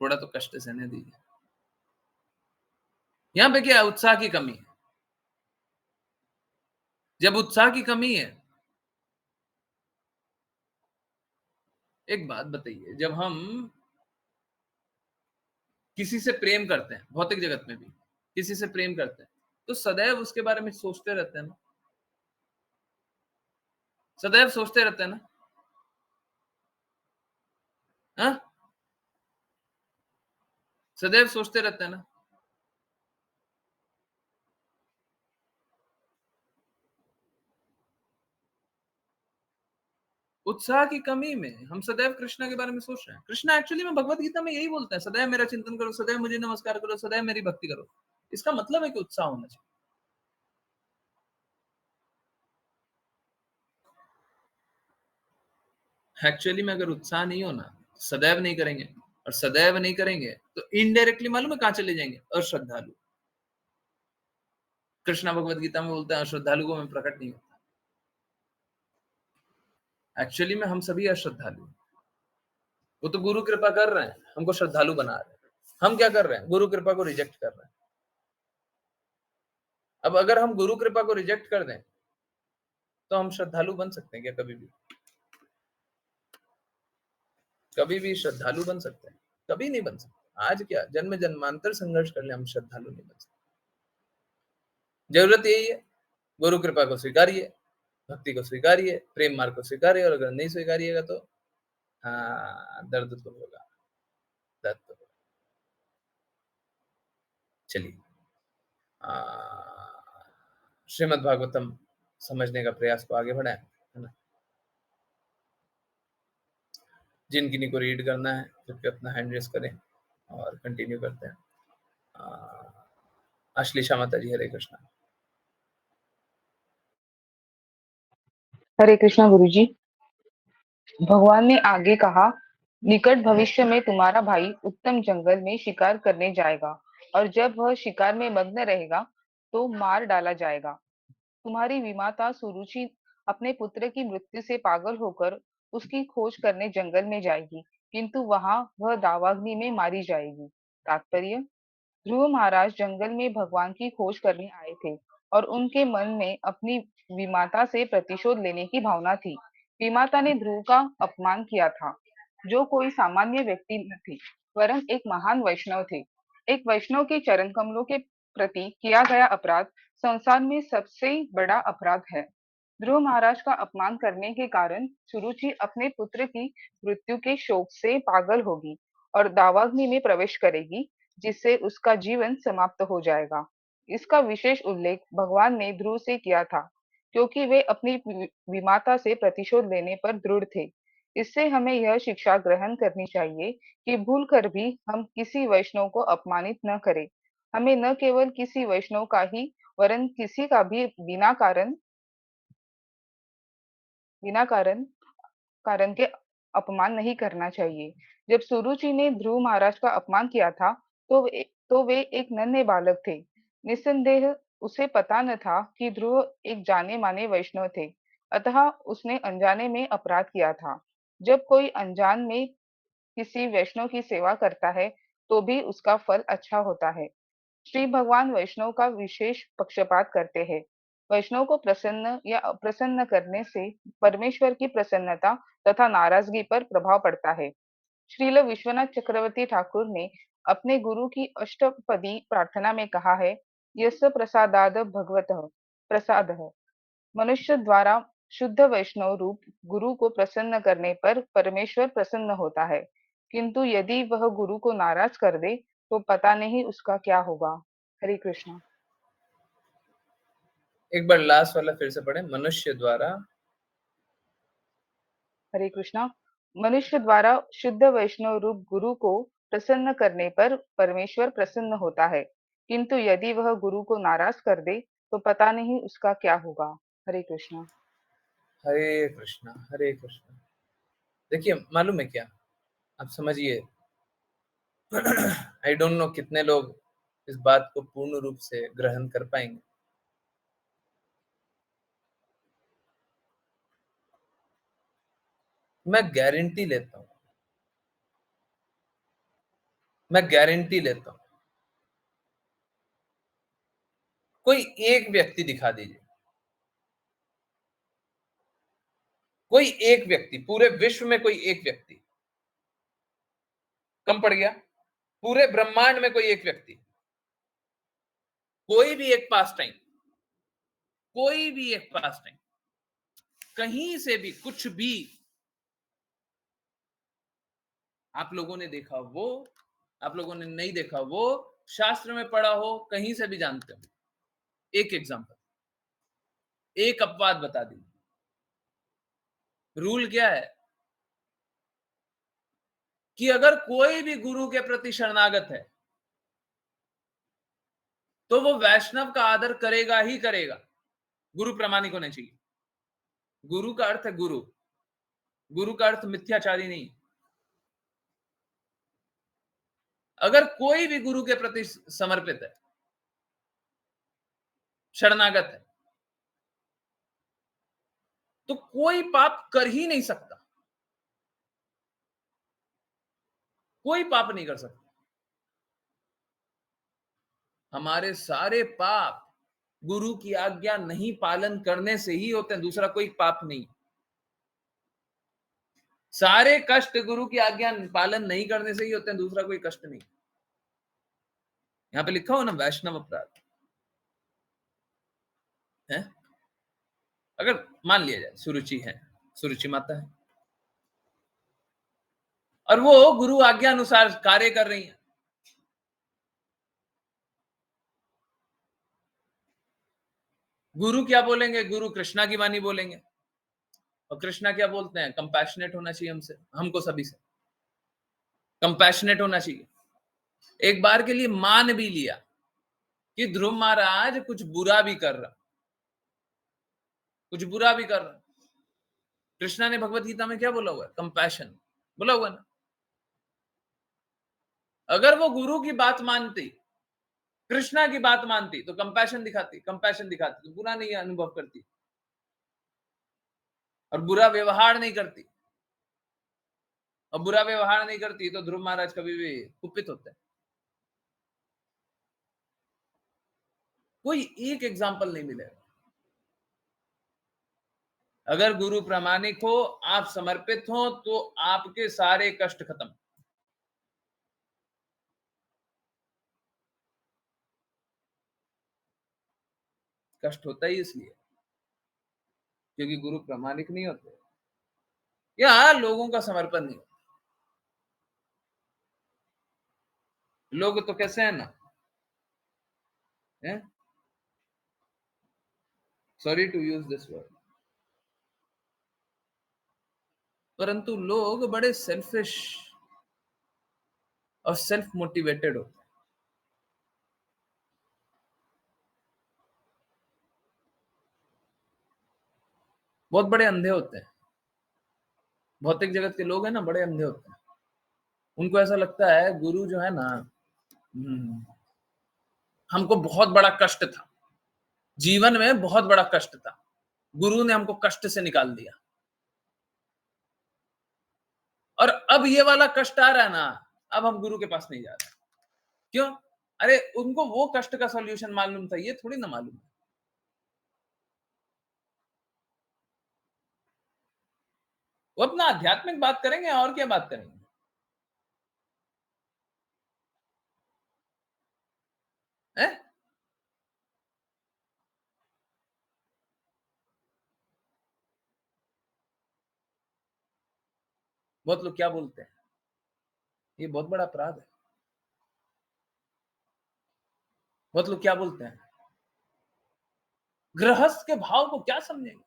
थोड़ा तो कष्ट सहने दीजिए। यहाँ पे क्या है? उत्साह की कमी है। जब उत्साह की कमी है, एक बात बताइए, जब हम किसी से प्रेम करते हैं, भौतिक जगत में भी, किसी से प्रेम करते हैं, तो सदैव उसके बारे में सोचते रहते हैं ना? सदैव सोचते रहते हैं ना? हाँ? सदैव सोचते रहते हैं ना? उत्साह की कमी में हम सदैव कृष्णा के बारे में सोच रहे हैं। कृष्णा एक्चुअली में भगवत गीता में यही बोलते हैं, सदैव मेरा चिंतन करो, सदैव मुझे नमस्कार करो, सदैव मेरी भक्ति करो। इसका मतलब है कि उत्साह होना चाहिए। एक्चुअली में अगर उत्साह नहीं होना, तो सदैव नहीं करेंगे, और सदैव नहीं करेंगे तो इनडायरेक्टली मालूम है कहां चले जाएंगे? अश्रद्धालु। कृष्णा भगवत गीता में बोलते हैं अश्रद्धालु को मैं प्रकट नहीं होता। एक्चुअली में हम सभी अश्रद्धालु हैं। वो तो गुरु कृपा कर रहे हैं, हमको श्रद्धालु बना रहे हैं। हम क्या कर रहे हैं? गुरु कृपा को रिजेक्ट कर रहे हैं। अब अगर हम गुरु कृपा को रिजेक्ट कर दें, तो हम श्रद्धालु बन सकते हैं क्या? कभी भी? कभी भी श्रद्धालु बन सकते हैं? कभी नहीं बन सकते। आज क्या, जन्म जन्मांतर संघर्ष कर ले, हम श्रद्धालु नहीं बन सकते। जरूरत यही है, गुरु कृपा को स्वीकारिए, भक्ति को स्वीकारिए, प्रेम मार्ग को स्वीकारिए, और अगर नहीं स्वीकारिएगा तो हाँ, दर्द तो होगा, दर्द तो होगा। चलिए, श्रीमद् भागवतम समझने का प्रयास को आगे बढ़ाएं, है ना? जिन किन्हीं को रीड करना है कृपया अपना हैंड रेस करें और कंटिन्यू करते हैं। अश्लेषा माता जी, हरे कृष्णा। हरे कृष्णा गुरु जी। भगवान ने आगे कहा, निकट भविष्य में तुम्हारा भाई उत्तम जंगल में शिकार करने जाएगा और जब वह शिकार में मग्न रहेगा तो मार डाला जाएगा। तुम्हारी विमाता सुरुचि अपने पुत्र की मृत्यु से पागल होकर उसकी खोज करने जंगल में जाएगी, किंतु वहां वह दावाग्नि में मारी जाएगी। तात्पर्य, ध्रुव महाराज जंगल में भगवान की खोज करने आए थे और उनके मन में अपनी विमाता से प्रतिशोध लेने की भावना थी। विमाता ने ध्रुव का अपमान किया था, जो कोई सामान्य व्यक्ति न थे, वरन एक महान वैष्णव थे। एक वैष्णव के चरण कमलों के प्रति किया गया अपराध संसार में सबसे बड़ा अपराध है। ध्रुव महाराज का अपमान करने के कारण सुरुचि अपने पुत्र की मृत्यु के शोक से पागल होगी और दावाग्नि में प्रवेश करेगी, जिससे उसका जीवन समाप्त हो जाएगा। इसका विशेष उल्लेख भगवान ने ध्रुव से किया था, क्योंकि वे अपनी विमाता से प्रतिशोध लेने पर दृढ़ थे। इससे हमें यह शिक्षा ग्रहण करनी चाहिए कि भूल कर भी हम किसी वैष्णव को अपमानित न करें। हमें न केवल किसी वैष्णव का ही, वरन किसी का भी बिना कारण कारण के अपमान नहीं करना चाहिए। जब सुरुचि ने ध्रुव महाराज का अपमान किया था, तो वे एक नन्हे बालक थे। निस्संदेह उसे पता न था कि ध्रुव एक जाने-माने वैष्णव थे, अतः उसने अनजाने में अपराध किया था। जब कोई अनजान में किसी वैष्णव की सेवा करता है, तो भी उसका फल अच्छा होता है। श्री भगवान वैष्णव का विशेष पक्षपात करते हैं। वैष्णव को प्रसन्न या अप्रसन्न करने से परमेश्वर की प्रसन्नता तथा नाराजगी पर प्रभाव पड़ता है। श्रील विश्वनाथ चक्रवर्ती ठाकुर ने अपने गुरु की अष्टपदी प्रार्थना में कहा है, यस्य प्रसादाद भगवतः प्रसादः। मनुष्य द्वारा शुद्ध वैष्णव रूप गुरु को प्रसन्न करने पर परमेश्वर प्रसन्न होता है, किंतु यदि वह गुरु को नाराज कर दे, तो पता नहीं उसका क्या होगा। हरे कृष्णा। एक बार लास्ट वाला फिर से पढ़े, मनुष्य द्वारा। हरे कृष्णा। मनुष्य द्वारा शुद्ध वैष्णव रूप गुरु को प्रसन्न करने पर परमेश्वर प्रसन्न होता है, किंतु यदि वह गुरु को नाराज कर दे, तो पता नहीं उसका क्या होगा। हरे कृष्णा। हरे कृष्णा हरे कृष्णा। देखिए मालूम है क्या, आप समझिए, आई डोंट नो कितने लोग इस बात को पूर्ण रूप से ग्रहण कर पाएंगे। मैं गारंटी लेता हूं, मैं गारंटी लेता हूं, कोई एक व्यक्ति दिखा दीजिए, कोई एक व्यक्ति, पूरे विश्व में कोई एक व्यक्ति, कम पड़ गया, पूरे ब्रह्मांड में कोई एक व्यक्ति, कोई भी एक पास टाइम, कोई भी एक पास टाइम, कहीं से भी कुछ भी आप लोगों ने देखा वो, आप लोगों ने नहीं देखा वो, शास्त्र में पढ़ा हो, कहीं से भी जानते हो, एक एग्जांपल, एक अपवाद बता दीजिए। रूल क्या है कि अगर कोई भी गुरु के प्रति शरणागत है, तो वो वैष्णव का आदर करेगा ही करेगा। गुरु प्रामाणिक होने चाहिए। गुरु का अर्थ है गुरु, गुरु का अर्थ मिथ्याचारी नहीं। अगर कोई भी गुरु के प्रति समर्पित है, शरणागत है, तो कोई पाप कर ही नहीं सकता, कोई पाप नहीं कर सकता। हमारे सारे पाप गुरु की आज्ञा नहीं पालन करने से ही होते हैं, दूसरा कोई पाप नहीं। सारे कष्ट गुरु की आज्ञा पालन नहीं करने से ही होते हैं, दूसरा कोई कष्ट नहीं। यहां पे लिखा हो ना वैष्णव अपराध है। अगर मान लिया जाए सुरुचि है, सुरुचि माता है और वो गुरु आज्ञा अनुसार कार्य कर रही है, गुरु क्या बोलेंगे? गुरु कृष्णा की वाणी बोलेंगे। और कृष्णा क्या बोलते हैं? कंपैशनेट होना चाहिए हमसे, हमको सभी से कंपैशनेट होना चाहिए। एक बार के लिए मान भी लिया कि ध्रुव महाराज कुछ बुरा भी कर रहा, कुछ बुरा भी कर रहा, कृष्णा ने भगवत गीता में क्या बोला हुआ है? कंपैशन बोला हुआ ना। अगर वो गुरु की बात मानती, कृष्णा की बात मानती, तो कंपैशन दिखाती, कंपैशन दिखाती तो बुरा नहीं अनुभव करती और बुरा व्यवहार नहीं करती। और बुरा व्यवहार नहीं करती तो ध्रुव महाराज कभी भी कुपित होते हैं। कोई एक एग्जाम्पल नहीं मिलेगा। अगर गुरु प्रामाणिक हो, आप समर्पित हो, तो आपके सारे कष्ट खत्म। कष्ट होता ही इसलिए क्योंकि गुरु प्रामाणिक नहीं होते या लोगों का समर्पण नहीं होता। लोग तो कैसे हैं ना, sorry to use this word, परंतु लोग बड़े सेल्फिश और सेल्फ मोटिवेटेड होते हैं। बहुत बड़े अंधे होते हैं। भौतिक जगत के लोग हैं ना, बड़े अंधे होते हैं। उनको ऐसा लगता है गुरु जो है ना, हमको बहुत बड़ा कष्ट था, जीवन में बहुत बड़ा कष्ट था, गुरु ने हमको कष्ट से निकाल दिया, और अब ये वाला कष्ट आ रहा है ना, अब हम गुरु के पास नहीं जा रहे। क्यों? अरे उनको वो कष्ट का सॉल्यूशन मालूम था, ये थोड़ी ना मालूम है। वो अपना आध्यात्मिक बात करेंगे और क्या बात करेंगे। हैं? बहुत लोग क्या बोलते हैं, ये बहुत बड़ा अपराध है। बहुत लोग क्या बोलते हैं, गृहस्थ के भाव को क्या समझेंगे,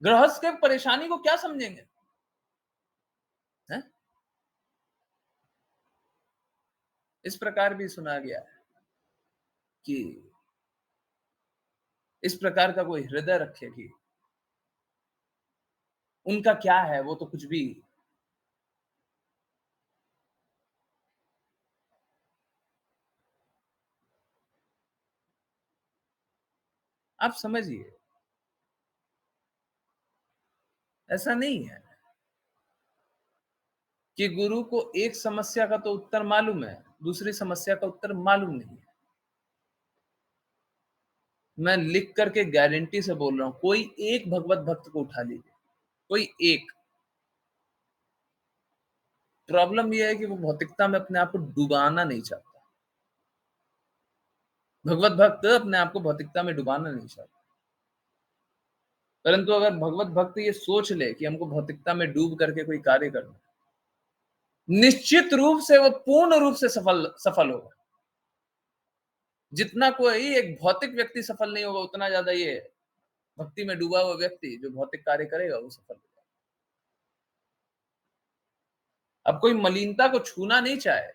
गृहस्थ के परेशानी को क्या समझेंगे, हैं? इस प्रकार भी सुना गया है कि इस प्रकार का कोई हृदय रखे कि उनका क्या है, वो तो कुछ भी। आप समझिए, ऐसा नहीं है कि गुरु को एक समस्या का तो उत्तर मालूम है, दूसरी समस्या का उत्तर मालूम नहीं है। मैं लिख करके गारंटी से बोल रहा हूं, कोई एक भगवत भक्त को उठा लीजिए, कोई एक। प्रॉब्लम यह है कि वो भौतिकता में अपने आप को डुबाना नहीं चाहता। भगवत भक्त अपने आप को भौतिकता में डुबाना नहीं चाहता, परंतु अगर भगवत भक्त ये सोच ले कि हमको भौतिकता में डूब करके कोई कार्य करना, निश्चित रूप से वो पूर्ण रूप से सफल होगा। जितना कोई एक भौतिक व्यक्ति सफल नहीं होगा, उतना ज्यादा ये भक्ति में डूबा हुआ व्यक्ति जो भौतिक कार्य करेगा वो सफल होगा। अब कोई मलिनता को छूना नहीं चाहे,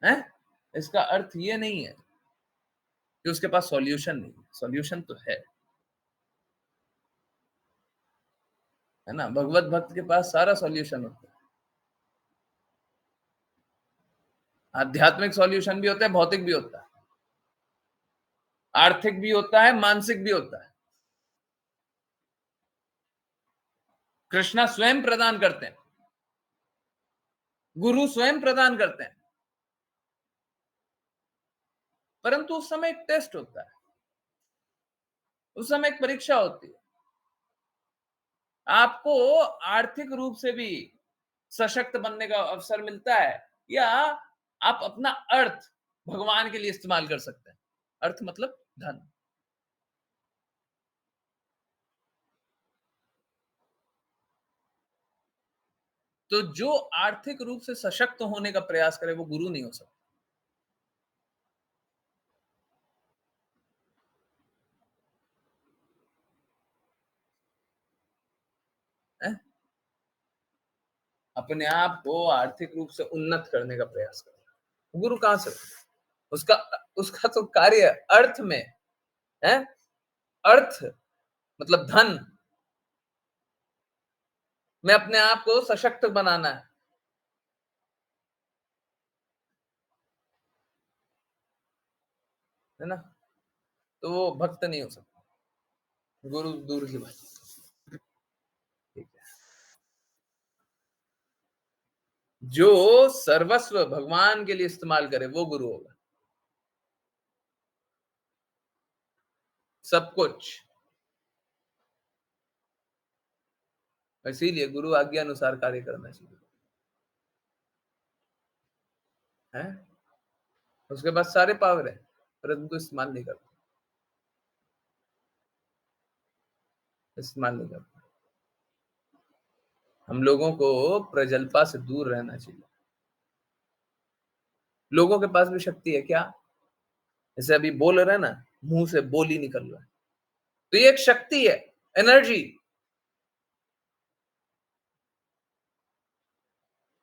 हैं? इसका अर्थ ये नहीं है कि उसके पास सॉल्यूशन नहीं है, सॉल्यूशन तो है ना। भगवत भक्त के पास सारा सॉल्यूशन होता है, आध्यात्मिक सॉल्यूशन भी होता है, भौतिक भी होता है, आर्थिक भी होता है, मानसिक भी होता है। कृष्णा स्वयं प्रदान करते हैं, गुरु स्वयं प्रदान करते हैं, परंतु उस समय एक टेस्ट होता है, उस समय एक परीक्षा होती है। आपको आर्थिक रूप से भी सशक्त बनने का अवसर मिलता है, या आप अपना अर्थ भगवान के लिए इस्तेमाल कर सकते हैं। अर्थ मतलब धन। तो जो आर्थिक रूप से सशक्त होने का प्रयास करे वो गुरु नहीं हो सकता। है? अपने आप को आर्थिक रूप से उन्नत करने का प्रयास करे, गुरु कहां से? उसका उसका तो कार्य अर्थ में है। अर्थ मतलब धन में अपने आप को सशक्त बनाना है ना। तो वो भक्त नहीं हो सकता, गुरु दूर की बात। ठीक है, जो सर्वस्व भगवान के लिए इस्तेमाल करे वो गुरु होगा, सब कुछ। इसीलिए गुरु आज्ञा अनुसार कार्य करना चाहिए, है? उसके पास सारे पावर है, परंतु इस्तेमाल नहीं करता, इस्तेमाल नहीं करता। हम लोगों को प्रजल्पा से दूर रहना चाहिए। लोगों के पास भी शक्ति है क्या? जैसे अभी बोल रहे हैं ना, मुंह से बोल ही निकल रहा है, तो ये एक शक्ति है, energy.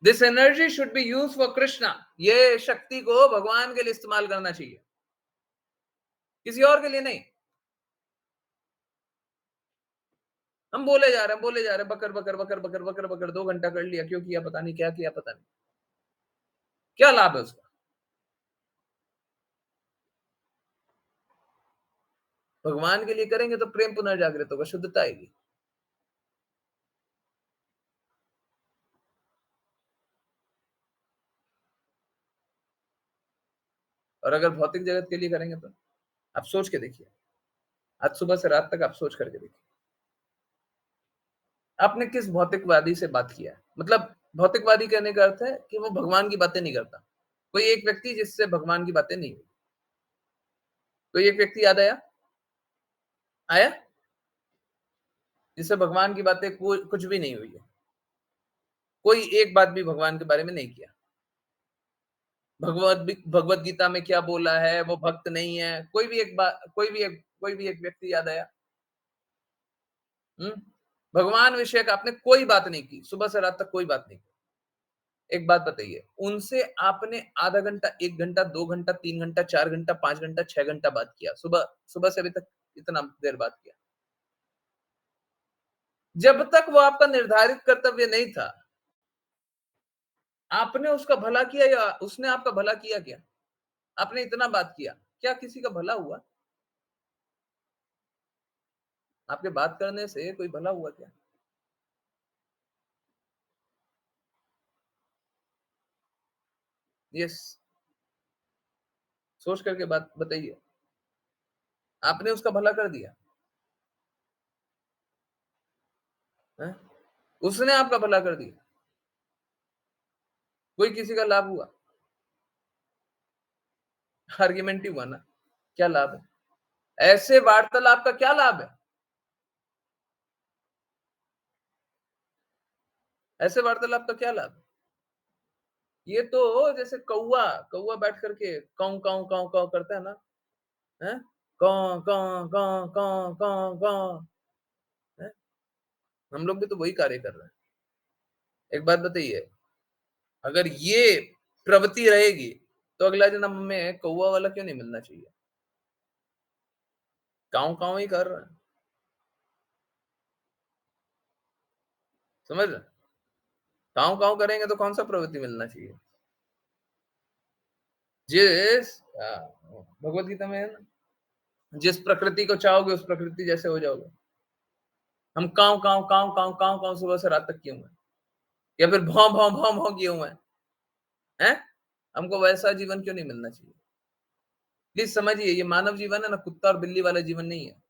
This energy should be use for Krishna. ये शक्ति को भगवान के लिए इस्तेमाल करना चाहिए, किसी और के लिए नहीं। हम बोले जा रहे हैं, बोले जा रहे हैं, बकर बकर बकर बकर बकर बकर 2 घंटा कर लिया, क्यों किया पता नहीं, क्या किया पता नहीं, क्या लाभ है उसका? भगवान के लिए करेंगे तो प्रेम पुनर्जागृत होगा, शुद्धता आएगी। और अगर भौतिक जगत के लिए करेंगे तो आप सोच के देखिए, आज सुबह से रात तक आप सोच करके देखिए, आपने किस भौतिकवादी से बात किया है? मतलब भौतिकवादी कहने का अर्थ है कि वो भगवान की बातें नहीं करता। कोई एक व्यक्ति जिससे भगवान की बातें नहीं हुई, कोई एक व्यक्ति याद आया? आया? जिससे भगवान की बातें कुछ भी नहीं हुई है, कोई एक बात भी भगवान के बारे में नहीं किया। भगवत गीता में क्या बोला है, वो भक्त नहीं है, कोई भी एक बात, कोई भी एक व्यक्ति याद आया? भगवान विषय का आपने कोई बात नहीं की, सुबह से रात तक कोई बात नहीं की। एक बात बताइए, उनसे आपने आधा घंटा, 1 घंटा, 2 घंटा, 3 घंटा, 4 घंटा, 5 घंटा, 6 घंटा बात किया, सुबह सुबह से अभी तक इतना देर बात किया। जब तक वो आपका निर्धारित कर्तव्य नहीं था, आपने उसका भला किया या उसने आपका भला किया क्या? आपने इतना बात किया, क्या किसी का भला हुआ? आपके बात करने से कोई भला हुआ क्या? यस, सोच करके बात बताइए, आपने उसका भला कर दिया है? उसने आपका भला कर दिया, कोई किसी का लाभ हुआ? आर्ग्यूमेंट ही हुआ ना, क्या लाभ है? ऐसे वार्तालाप का क्या लाभ है? ऐसे वार्तालाप का क्या लाभ? ये तो जैसे कौवा कौवा बैठ करके काऊ काऊ काऊ काऊ करता है ना, है? काऊ काऊ काऊ काऊ काऊ काऊ, है? हम लोग भी तो वही कार्य कर रहे हैं। एक बात बताइए, अगर ये प्रवृत्ति रहेगी तो अगला जन्म में कौवा वाला क्यों नहीं मिलना चाहिए? काऊ काऊ ही कर रहा है, समझ रहे? काऊ काऊ करेंगे तो कौन सा प्रवृत्ति मिलना चाहिए? जिस भगवत गीता में है ना, जिस प्रकृति को चाहोगे उस प्रकृति जैसे हो जाओगे। हम काऊ काऊ काऊ काऊ काऊ काऊ सुबह से रात तक क्यों है, या फिर भौं भौं भौं भौं क्यों है? हैं? हमको वैसा जीवन क्यों नहीं मिलना चाहिए? प्लीज समझिए, ये मानव जीवन है ना, कुत्ता और बिल्ली वाला जीवन नहीं है।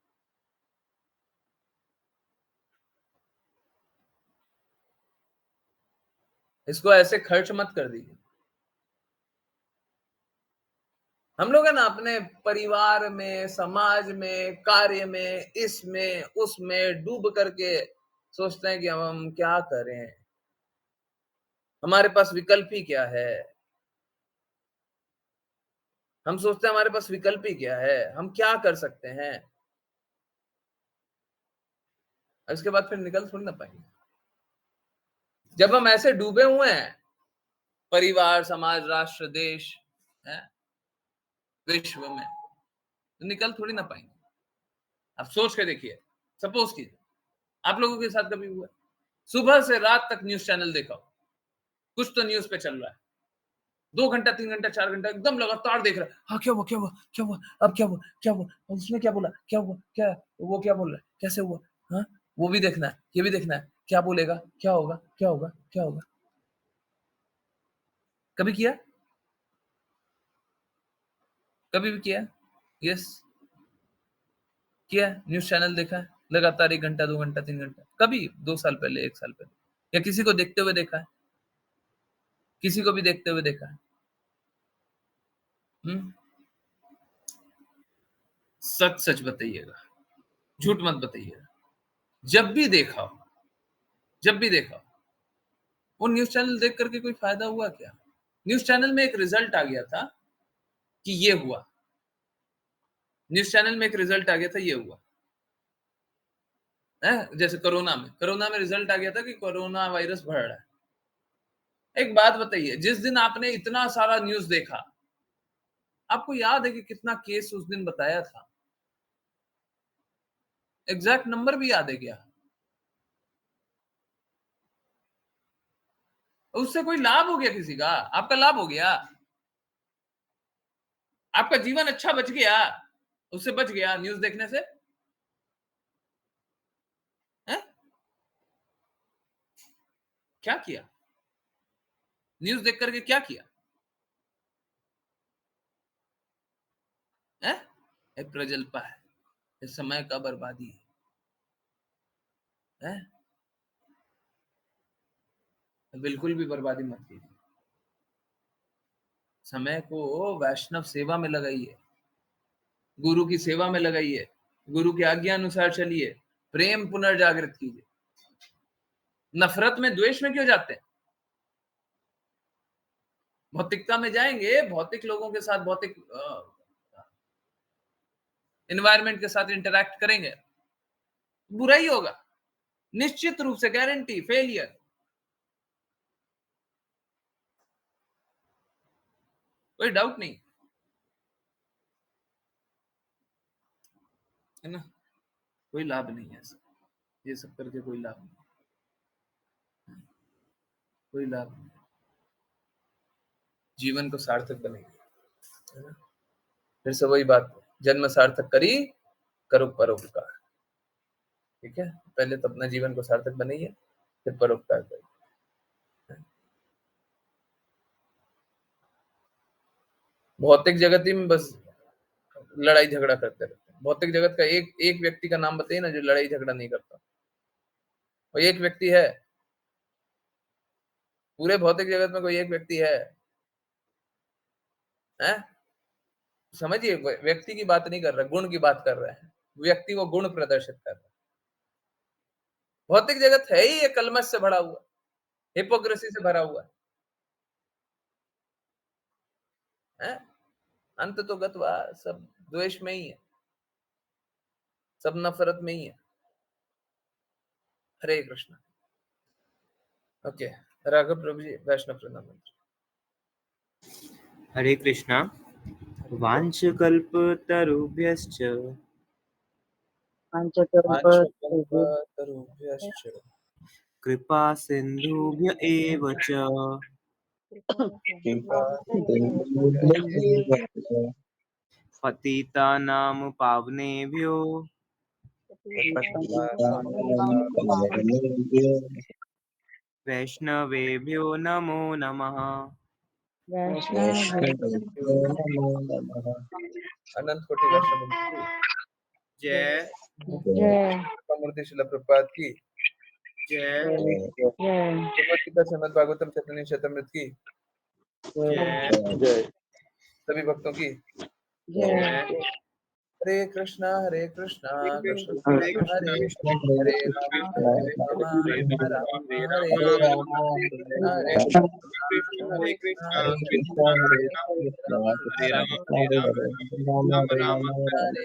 इसको ऐसे खर्च मत कर दीजिए। हम लोग है ना अपने परिवार में, समाज में, कार्य में, इसमें उसमें डूब करके सोचते हैं कि हम क्या करें, हमारे पास विकल्प ही क्या है। हम सोचते हैं हमारे पास विकल्प ही क्या है, हम क्या कर सकते हैं, इसके बाद फिर निकल थोड़ी ना पाएंगे। जब हम ऐसे डूबे हुए हैं, परिवार, समाज, राष्ट्र, देश, है, विश्व में, तो निकल थोड़ी ना पाएंगे। आप सोच के देखिए, सपोज कीजिए आप लोगों के साथ कभी हुआ, सुबह से रात तक न्यूज चैनल देखा हो, कुछ तो न्यूज पे चल रहा है, 2 घंटा, 3 घंटा, 4 घंटा एकदम लगातार देख रहा है। हाँ, क्या हुआ, क्या हुआ, क्या हुआ, अब क्या हुआ, क्या हुआ, उसने क्या बोला, क्या हुआ, क्या, वो क्या बोल रहा है, कैसे हुआ, हाँ, वो भी देखना है, ये भी देखना है, क्या बोलेगा, क्या होगा, क्या होगा, क्या होगा? कभी किया? कभी भी किया? यस, किया है, न्यूज चैनल देखा है लगातार 1 घंटा, 2 घंटा, 3 घंटा, कभी 2 साल पहले, 1 साल पहले, या किसी को देखते हुए देखा है? किसी को भी देखते हुए देखा है? हुँ? सच-सच बताइएगा, झूठ मत बताइएगा। जब भी देखा हो, जब भी देखा हो, वो न्यूज़ चैनल देख कर के कोई फ़ायदा हुआ क्या? न्यूज़ चैनल में एक रिज़ल्ट आ गया था कि ये हुआ, न्यूज़ चैनल में एक रिज़ल्ट आ गया था, ये हुआ, हैं? जैसे कोरोना में रिज़ल्ट आ गया था कि कोरोना वायरस बढ़ रहा है। एक बात बताइए, जिस दिन आपने इतना सारा न्यूज़ देखा, आपको याद है कि कितना केस उस दिन बताया था? एग्ज़ैक्ट नंबर भी याद है क्या? उससे कोई लाभ हो गया किसी का? आपका लाभ हो गया? आपका जीवन अच्छा बच गया? उससे बच गया न्यूज़ देखने से? हैं? क्या किया? न्यूज़ देख कर के क्या किया? हैं? ये प्रजल्पा है, ये समय का बर्बादी है। हैं? बिल्कुल भी बर्बादी मत कीजिए। समय को वैष्णव सेवा में लगाइए, गुरु की सेवा में लगाइए, गुरु की आज्ञा अनुसार चलिए, प्रेम पुनर्जागृत कीजिए। नफरत में, द्वेष में क्यों जाते हैं? भौतिकता में जाएंगे, भौतिक लोगों के साथ, भौतिक एनवायरनमेंट के साथ इंटरैक्ट करेंगे, बुरा ही होगा, निश्चित रूप से, गारंटी, फेलियर। कोई डाउट नहीं है ना। कोई लाभ नहीं है ये सब करके, कोई लाभ नहीं, कोई लाभ नहीं। जीवन को सार्थक बनेंगे, है ना। फिर से वही बात, जन्म सार्थक करी, करो परोपकार। ठीक है, पहले तो अपना जीवन को सार्थक बनाइए, फिर परोपकार करिए। भौतिक जगत ही में बस लड़ाई झगड़ा करते रहते हैं। भौतिक जगत का एक एक व्यक्ति का नाम बताइए ना जो लड़ाई झगड़ा नहीं करता। और एक व्यक्ति है, पूरे भौतिक जगत में कोई एक व्यक्ति है, हैं? समझिए, व्यक्ति की बात नहीं कर रहा, गुण की बात कर रहे हैं। व्यक्ति वो गुण प्रदर्शित कर रहा है। भौतिक जगत है ही ये कलमश से भरा हुआ, हिपोक्रेसी से भरा हुआ है। अंत तो गत्वा, सब द्वेष में ही है, सब नफरत में ही है। हरे कृष्ण। ओके, राघव प्रभु जी, वैष्णव प्रणाम। हरे कृष्णा। वाञ्छकल्पतरुभ्यश्च वाञ्छकल्पतरुभ्यश्च कृपा सिन्धुभ्य एव च पतितानां पावनेभ्यो वैष्णवेभ्यो नमो नमः। अनंत कोटि वैष्णव की जय मूर्ति शिला प्रभुपाद की जय भगवद्गीता श्रीमद् भागवतम चैतन्य चरितमृत की जय सभी भक्तों की। जय। हरे कृष्णा कृष्ण हरे कृष्ण कृष्णा हरे कृष्ण हरे हरे राम राम हरे हरे हरे कृष्णा हरे कृष्ण हरे राम हरे राम राम हरे राम राम राम हरे हरे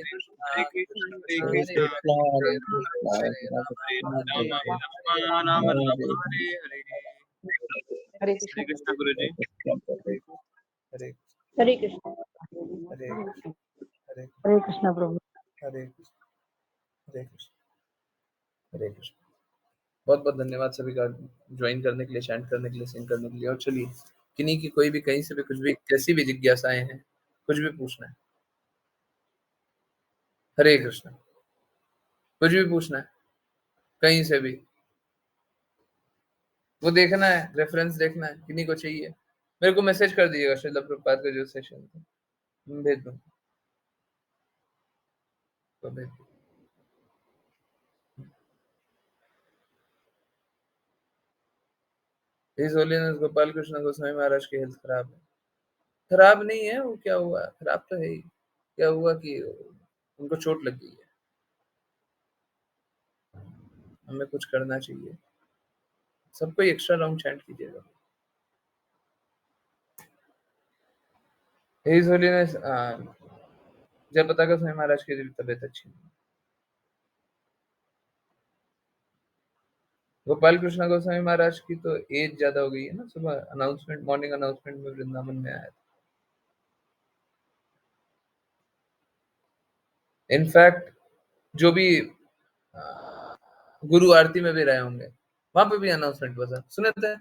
हरे कृष्णा हरे हरे कृष्णा हरे हरे राम हरे हरे राम हरे राम राम हरे हरे। हरे हरे कृष्णा गुरु जी। हरे हरे कृष्ण। हरे हरे हरे कृष्ण प्रभु। हरे हरे कृष्ण हरे कृष्ण। बहुत बहुत धन्यवाद सभी का ज्वाइन करने के लिए, चैंट करने के लिए, सिंग करने के लिए। और चलिए, किन्हीं की कोई भी कहीं से भी कुछ भी कैसी भी जिज्ञासाएं हैं, कुछ भी पूछना है, हरे कृष्ण, कुछ भी पूछना है कहीं से भी, वो देखना है, रेफरेंस देखना है, किन्हीं को चाहिए, मेरे को मैसेज कर दीजिएगा। श्रील प्रभुपाद का जो सेशन था मैं भेज दूंगा, तो भेज दूंगा। इस होलीनेस गोपाल कृष्ण गोस्वामी महाराज की हेल्थ खराब है। खराब नहीं है, वो क्या हुआ, खराब तो है ही। क्या हुआ कि उनको चोट लग गई है, हमें कुछ करना चाहिए। सबको एक्स्ट्रा राउंड चैंट कीजिएगा। हिज होलीनेस जब पता का स्वामी महाराज की तबीयत अच्छी नहीं। गोपाल कृष्ण गोस्वामी महाराज की तो एज ज्यादा हो गई है ना। सुबह अनाउंसमेंट, मॉर्निंग अनाउंसमेंट में वृंदावन में आया था। इनफैक्ट जो भी गुरु आरती में भी रहे होंगे, वहां पे भी अनाउंसमेंट हुआ था, सुने थे?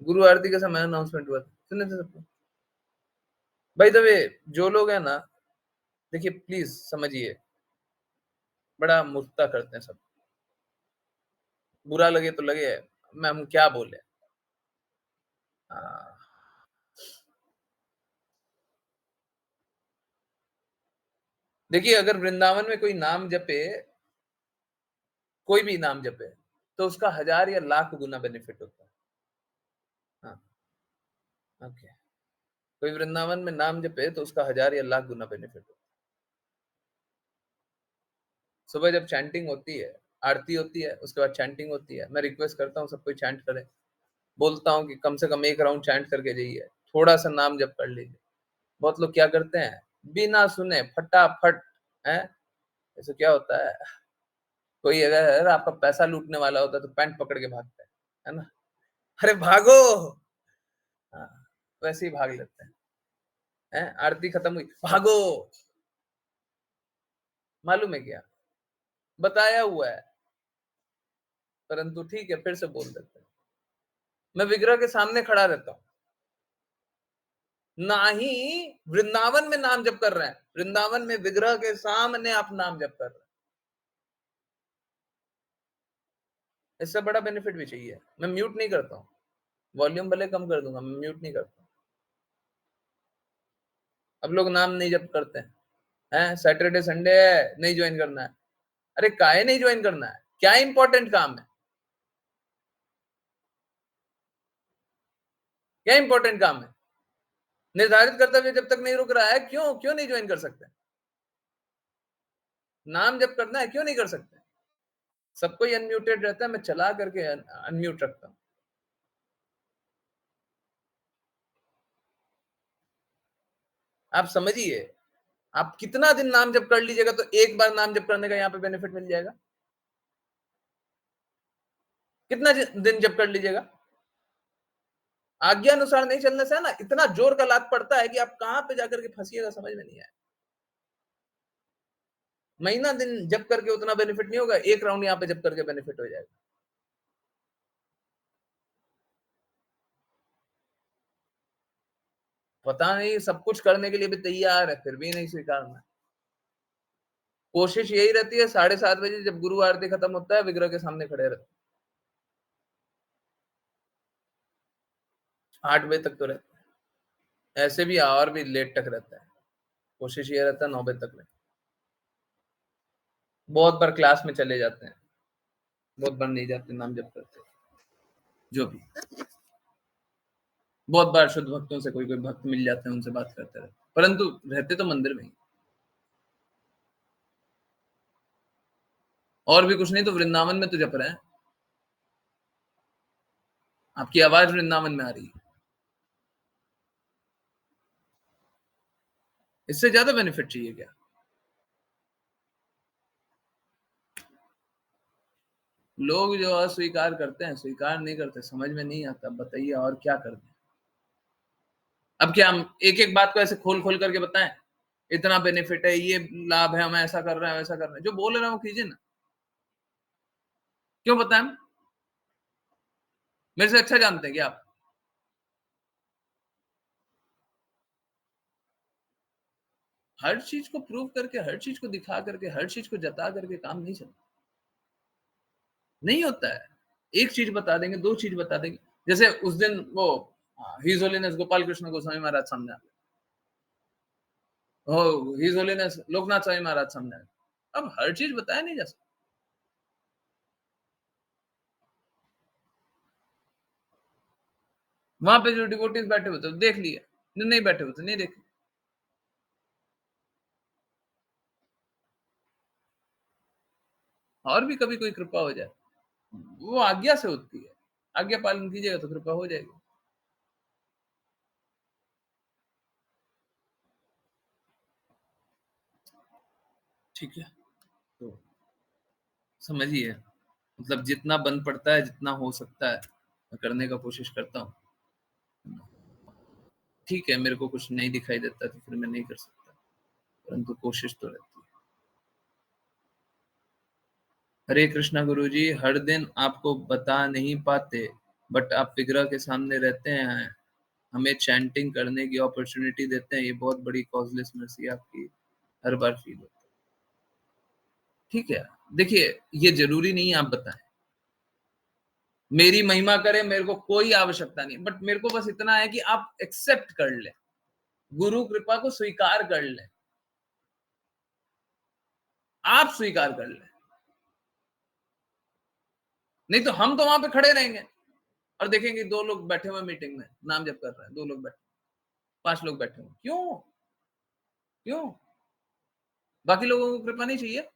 गुरु आरती के समय अनाउंसमेंट हुआ था, सुने थे सबको। बाय द वे, जो लोग हैं ना, देखिए प्लीज समझिए, बड़ा मूर्खता करते हैं सब। बुरा लगे तो लगे, मैं हम क्या बोले। हाँ। देखिए अगर वृंदावन में कोई नाम जपे, कोई भी नाम जपे, तो उसका 1000 या लाख गुना बेनिफिट होता है। हाँ, ओके। कोई वृंदावन में नाम जपे तो उसका 1000 या लाख गुना बेनिफिट होता है। सुबह जब चैंटिंग होती है, आरती होती है, उसके बाद चैंटिंग होती है, मैं रिक्वेस्ट करता हूँ सब कोई चैंट करे। बोलता हूँ कि कम से कम 1 राउंड चैंट करके जाइए, थोड़ा सा नाम जप कर लीजिए। बहुत लोग क्या करते हैं, बिना सुने फटाफट, हैं, ऐसे क्या होता है, कोई अगर आपका पैसा लूटने वाला होता है तो पैंट पकड़ के भागता है ना? अरे भागो! हाँ, वैसे ही भाग लेते हैं। आरती खत्म हुई, भागो! मालूम है क्या? बताया हुआ है, परंतु ठीक है, फिर से बोल देते हैं। मैं विग्रह के सामने खड़ा रहता हूँ, ना ही वृंदावन में नाम जप कर रहे हैं, वृंदावन में विग्रह के सामने आप नाम जप कर रहे हैं। इससे बड़ा बेनिफिट भी चाहिए। मैं म्यूट नहीं करता हूँ, वॉल्यूम भले कम कर दूंगा, मैं म्यूट नहीं करता। अब लोग नाम नहीं जप करते हैं, सैटरडे संडे है, नहीं ज्वाइन करना है। अरे काहे नहीं ज्वाइन करना है? क्या इंपॉर्टेंट काम है? क्या इंपॉर्टेंट काम है? निर्धारित कर्तव्य जब तक नहीं रुक रहा है, क्यों क्यों नहीं ज्वाइन कर सकते? नाम जब करना है, क्यों नहीं कर सकते? सब कोई अनम्यूटेड रहता है, मैं चला करके अनम्यूट रखता हूँ। आप समझिए, आप कितना दिन नाम जप कर लीजिएगा तो एक बार नाम जप करने का यहाँ पे बेनिफिट मिल जाएगा। कितना दिन जप कर लीजिएगा? आज्ञा अनुसार नहीं चलने से है ना, इतना जोर का लात पड़ता है कि आप कहां पे जाकर के फंसिएगा समझ में नहीं आए। महीना दिन जप करके उतना बेनिफिट नहीं होगा, 1 राउंड यहाँ पे जप करके बेनिफिट हो जाएगा। पता नहीं, सब कुछ करने के लिए भी तैयार है, फिर भी नहीं स्वीकारना। कोशिश यही रहती है, 7:30 बजे जब गुरु आरती खत्म होता है, विग्रह के सामने खड़े रहते, 8 बजे तक तो रहते हैं, ऐसे भी और भी लेट तक रहता है। कोशिश ये रहता है 9 बजे तक रहे। बहुत बार क्लास में चले जाते हैं, बहुत बार नहीं जाते, नाम जप करते, जो भी। बहुत बार शुद्ध भक्तों से कोई कोई भक्त मिल जाते हैं, उनसे बात करते रहते, परंतु रहते तो मंदिर में ही। और भी कुछ नहीं तो वृंदावन में तो जप रहे हैं, आपकी आवाज वृंदावन में आ रही है, इससे ज्यादा बेनिफिट चाहिए क्या? लोग जो अस्वीकार करते हैं, स्वीकार नहीं करते, समझ में नहीं आता, बताइए और क्या कर दें? अब क्या हम एक एक बात को ऐसे खोल खोल करके बताएं, इतना बेनिफिट है, ये लाभ है, हम ऐसा कर रहे हैं, वैसा कर रहे हैं? जो बोल रहे हैं वो कीजिए ना, क्यों बताएं? मेरे से अच्छा जानते हैं क्या आप? हर चीज को प्रूव करके, हर चीज को दिखा करके, हर चीज को जता करके काम नहीं चलता, नहीं होता है। एक चीज बता देंगे, 2 चीज बता देंगे। जैसे उस दिन वो हिज होलीनेस गोपाल कृष्ण गोस्वामी महाराज सामने आ गए, हिज होलीनेस लोकनाथ स्वामी महाराज सामने आ गए। अब हर चीज बताया नहीं जा सकता। वहां पे जो डिवोटीज बैठे हुए थे देख लिए, जो नहीं बैठे हुए थे नहीं देखे। और भी कभी कोई कृपा हो जाए, वो आज्ञा से होती है, आज्ञा पालन कीजिएगा तो कृपा हो जाएगी। ठीक है, तो समझिए, मतलब जितना बन पड़ता है, जितना हो सकता है, मैं करने का कोशिश करता हूँ। ठीक है, मेरे को कुछ नहीं दिखाई देता तो फिर मैं नहीं कर सकता, परंतु कोशिश तो रहती है। हरे कृष्णा गुरुजी, हर दिन आपको बता नहीं पाते, बट आप विग्रह के सामने रहते हैं, हमें चैंटिंग करने की अपॉर्चुनिटी देते हैं, ये बहुत बड़ी कॉजलेस मर्सी आपकी हर बार फील होती है। ठीक है, देखिए ये जरूरी नहीं है आप बताएं, मेरी महिमा करे मेरे को कोई आवश्यकता नहीं, बट मेरे को बस इतना है कि आप एक्सेप्ट कर लें, गुरु कृपा को स्वीकार कर लें, आप स्वीकार कर लें, नहीं तो हम तो वहां पे खड़े रहेंगे और देखेंगे 2 लोग बैठे हुए मीटिंग में नाम जप कर रहे हैं, 2 लोग बैठे, 5 लोग बैठे हुए, क्यों क्यों? बाकी लोगों को कृपा नहीं चाहिए?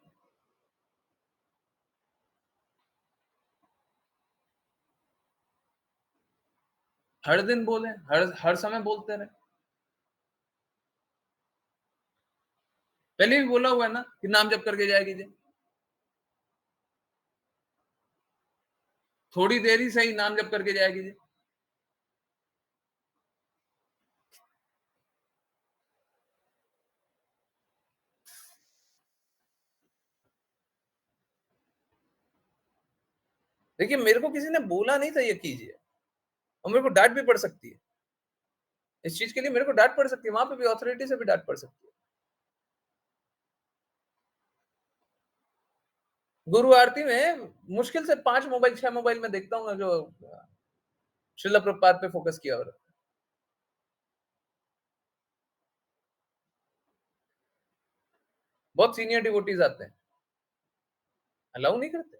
हर दिन बोले, हर समय बोलते रहे। पहले भी बोला हुआ है ना कि नाम जप करके जाया कीजिए, थोड़ी देर ही सही नाम जप करके जाया कीजिए। देखिए मेरे को किसी ने बोला नहीं था ये कीजिए, और मेरे को डांट भी पड़ सकती है इस चीज के लिए, मेरे को डांट पड़ सकती है, वहां पे भी अथॉरिटी से भी डांट पड़ सकती है। गुरु आरती में मुश्किल से 5 मोबाइल 6 मोबाइल में देखता हूँ जो श्रील प्रभुपाद पे फोकस किया हो रहा है। बहुत सीनियर डिवोटीज आते हैं, अलाउ नहीं करते,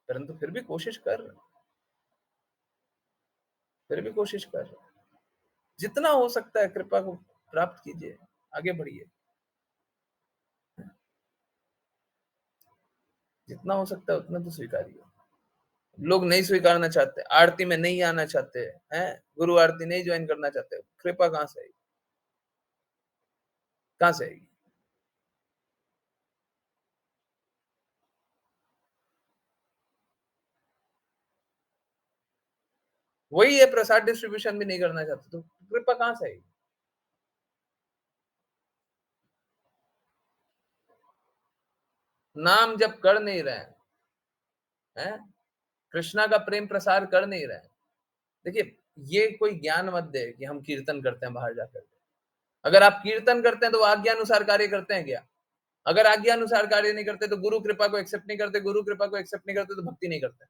परंतु फिर भी कोशिश कर रहे हैं, फिर भी कोशिश कर रहे हैं। जितना हो सकता है कृपा को प्राप्त कीजिए, आगे बढ़िए, जितना हो सकता है उतना तो स्वीकारिए। लोग नहीं स्वीकारना चाहते, आरती में नहीं आना चाहते हैं, गुरु आरती नहीं ज्वाइन करना चाहते, कृपा कहां से आएगी? कहां से आएगी? वही है, प्रसाद डिस्ट्रीब्यूशन भी नहीं करना चाहते, तो कृपा कहां से आएगी? नाम जब कर नहीं रहे हैं, कृष्णा का प्रेम प्रसार कर नहीं रहे हैं। देखिए ये कोई ज्ञान मत दे कि हम कीर्तन करते हैं बाहर जाकर, अगर आप कीर्तन करते हैं तो आज्ञा अनुसार कार्य करते हैं क्या? अगर आज्ञा अनुसार कार्य नहीं करते तो गुरु कृपा को एक्सेप्ट नहीं करते, गुरु कृपा को एक्सेप्ट नहीं करते तो भक्ति नहीं करते।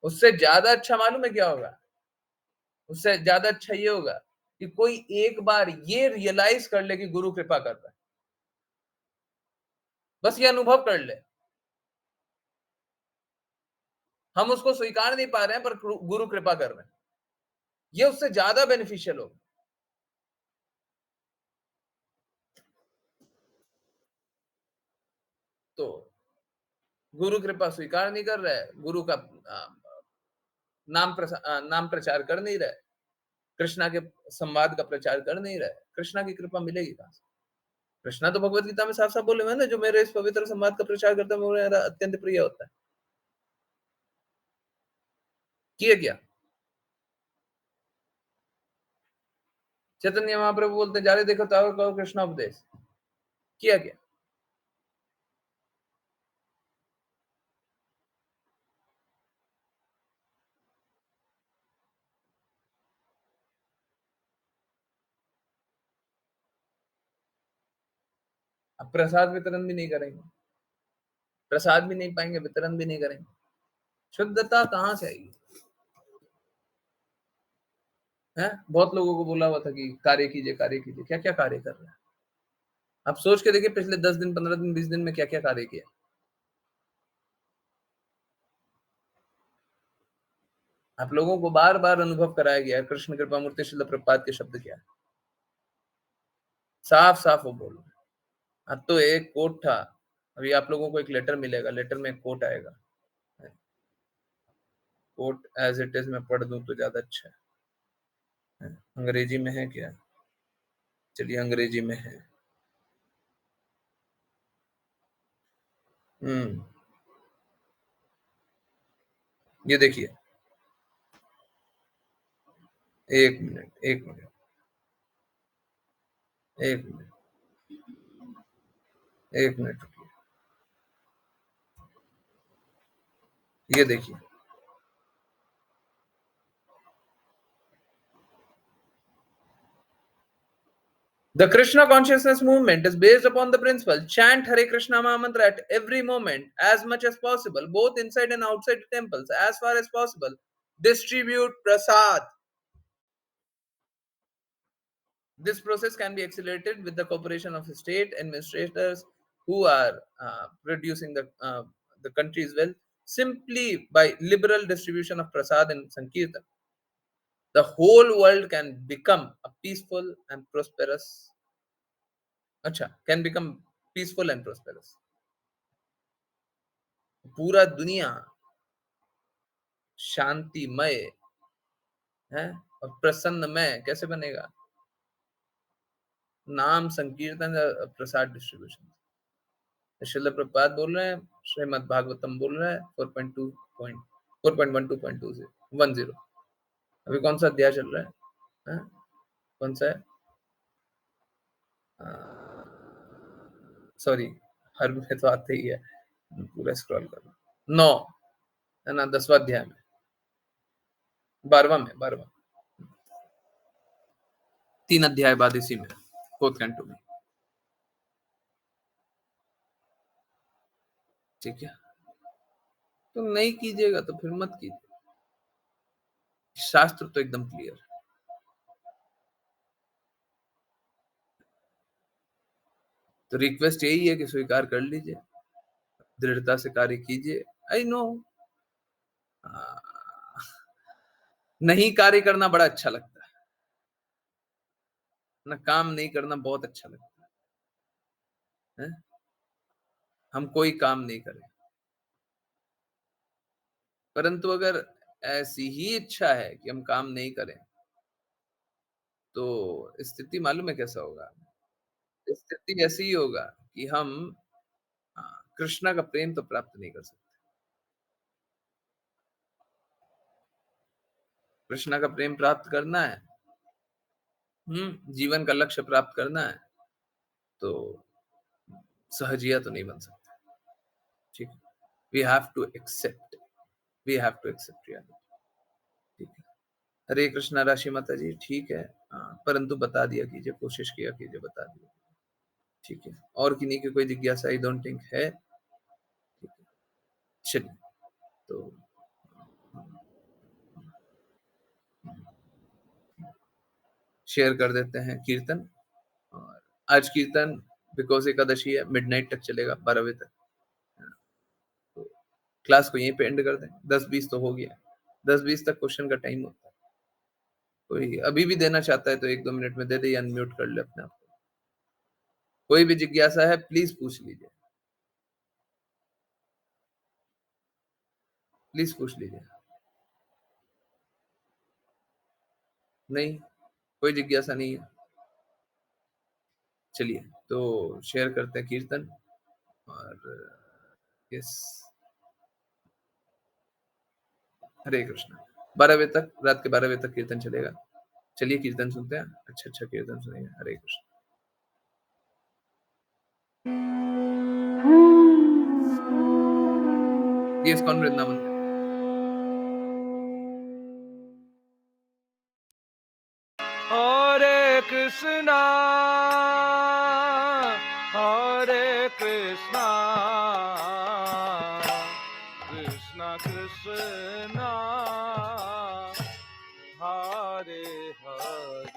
उससे ज्यादा अच्छा मालूम है क्या होगा? उससे ज्यादा अच्छा ये होगा कि कोई एक बार ये रियलाइज कर ले कि गुरु कृपा कर रहा है, बस ये अनुभव कर ले, हम उसको स्वीकार नहीं पा रहे हैं पर गुरु कृपा कर रहे हैं, ये उससे ज्यादा बेनिफिशियल होगा। तो गुरु कृपा स्वीकार नहीं कर रहा है, गुरु का नाम प्रचार कर नहीं रहा है, कृष्णा के संवाद का प्रचार कर नहीं रहा है, कृष्णा की कृपा मिलेगी कहां से? कृष्णा तो भगवत गीता में साफ साफ बोले हुए हैं ना, जो मेरे इस पवित्र संवाद का प्रचार करता है मेरा अत्यंत प्रिय होता है। किए क्या? चैतन्य महाप्रभु बोलते जा रहे देखो ताओ कहो कृष्णा उपदेश, किया क्या? अब प्रसाद वितरण भी नहीं करेंगे, प्रसाद भी नहीं पाएंगे, वितरण भी नहीं करेंगे, शुद्धता कहां से आएगी? है बहुत लोगों को बोला हुआ था कि कार्य कीजिए, कार्य कीजिए, क्या क्या कार्य कर रहे हैं? आप सोच के देखिए पिछले 10 दिन 15 दिन 20 दिन में क्या क्या कार्य किया। आप लोगों को बार बार अनुभव कराया गया, कृष्ण कृपा मूर्ति श्रील प्रभुपाद के शब्द क्या है, साफ साफ वो बोल रहे। अब तो एक कोट था, अभी आप लोगों को एक लेटर मिलेगा, लेटर में एक कोट आएगा, कोट एज इट इज मैं पढ़ दूं तो ज्यादा अच्छा है। अंग्रेजी में है क्या? चलिए अंग्रेजी में है। ये देखिए, एक मिनट, एक मिनट, एक मिनट रुकिए, ये देखिए, the Krishna consciousness movement is based upon the principle chant Hare Krishna Maha Mantra at every moment as much as possible, both inside and outside temples, as far as possible. Distribute prasad. This process can be accelerated with the cooperation of state administrators who are producing the country's wealth simply by liberal distribution of prasad and sankirtan. The whole world can become a peaceful and prosperous. Can become peaceful and prosperous. पूरा दुनिया शांतिमय है और प्रसन्नमय कैसे बनेगा? नाम संकीर्तन, प्रसाद distribution. Srila Prabhupada बोल रहे हैं, श्रीमद् भागवतम बोल रहे हैं 4.12.20 से 10। अभी कौन सा अध्याय चल रहा है? कौन सा है? सॉरी, हर में तो आते ही है, पूरा स्क्रॉल कर रहा हूं। 9 है ना, 10वां अध्याय में, 12वां 3 अध्याय बाद इसी में, 4th कैंटो में। ठीक है, तो नहीं कीजिएगा तो फिर मत कीजिए, शास्त्र तो एकदम क्लियर है। तो रिक्वेस्ट यही है कि स्वीकार कर लीजिए, दृढ़ता से कार्य कीजिए। आई नो नहीं कार्य करना बड़ा अच्छा लगता है ना, काम नहीं करना बहुत अच्छा लगता है? हम कोई काम नहीं करें, परंतु अगर ऐसी ही इच्छा है कि हम काम नहीं करें, तो स्थिति मालूम है कैसा होगा? स्थिति ऐसी ही होगा कि हम कृष्णा का प्रेम तो प्राप्त नहीं कर सकते। कृष्णा का प्रेम प्राप्त करना है, जीवन का लक्ष्य प्राप्त करना है, तो सहजिया तो नहीं बन सकता। ठीक है, we have to accept reality. ठीक है, हरे कृष्णा राशि माता जी, ठीक है, परंतु बता दिया कीजिए, कोशिश किया कीजिए, बता दिया। ठीक है, और किन्हीं की कोई जिज्ञासा आई डोंट थिंक है। ठीक है, चलिए, तो शेयर कर देते हैं कीर्तन। और आज कीर्तन बिकॉज एकादशी है, मिडनाइट तक चलेगा, 12 बजे तक। तो क्लास को यहीं पे एंड कर दें, 10-20 तो हो गया, 10-20 तक क्वेश्चन का टाइम होता है। कोई अभी भी देना चाहता है तो 1-2 मिनट में दे दे, या अनम्यूट कर ले अपने आप को। कोई भी जिज्ञासा है प्लीज पूछ लीजिए, प्लीज पूछ लीजिए। नहीं, कोई जिज्ञासा नहीं है। चलिए, तो शेयर करते हैं कीर्तन। और यस, हरे कृष्णा। 12 बजे तक, रात के 12 बजे तक कीर्तन चलेगा। चलिए कीर्तन सुनते हैं, अच्छा कीर्तन सुनेंगे। हरे कृष्ण। ये इस्कॉन वृंदावन का। Hare Krishna, Hare Krishna, Krishna Krishna, Hare Hare.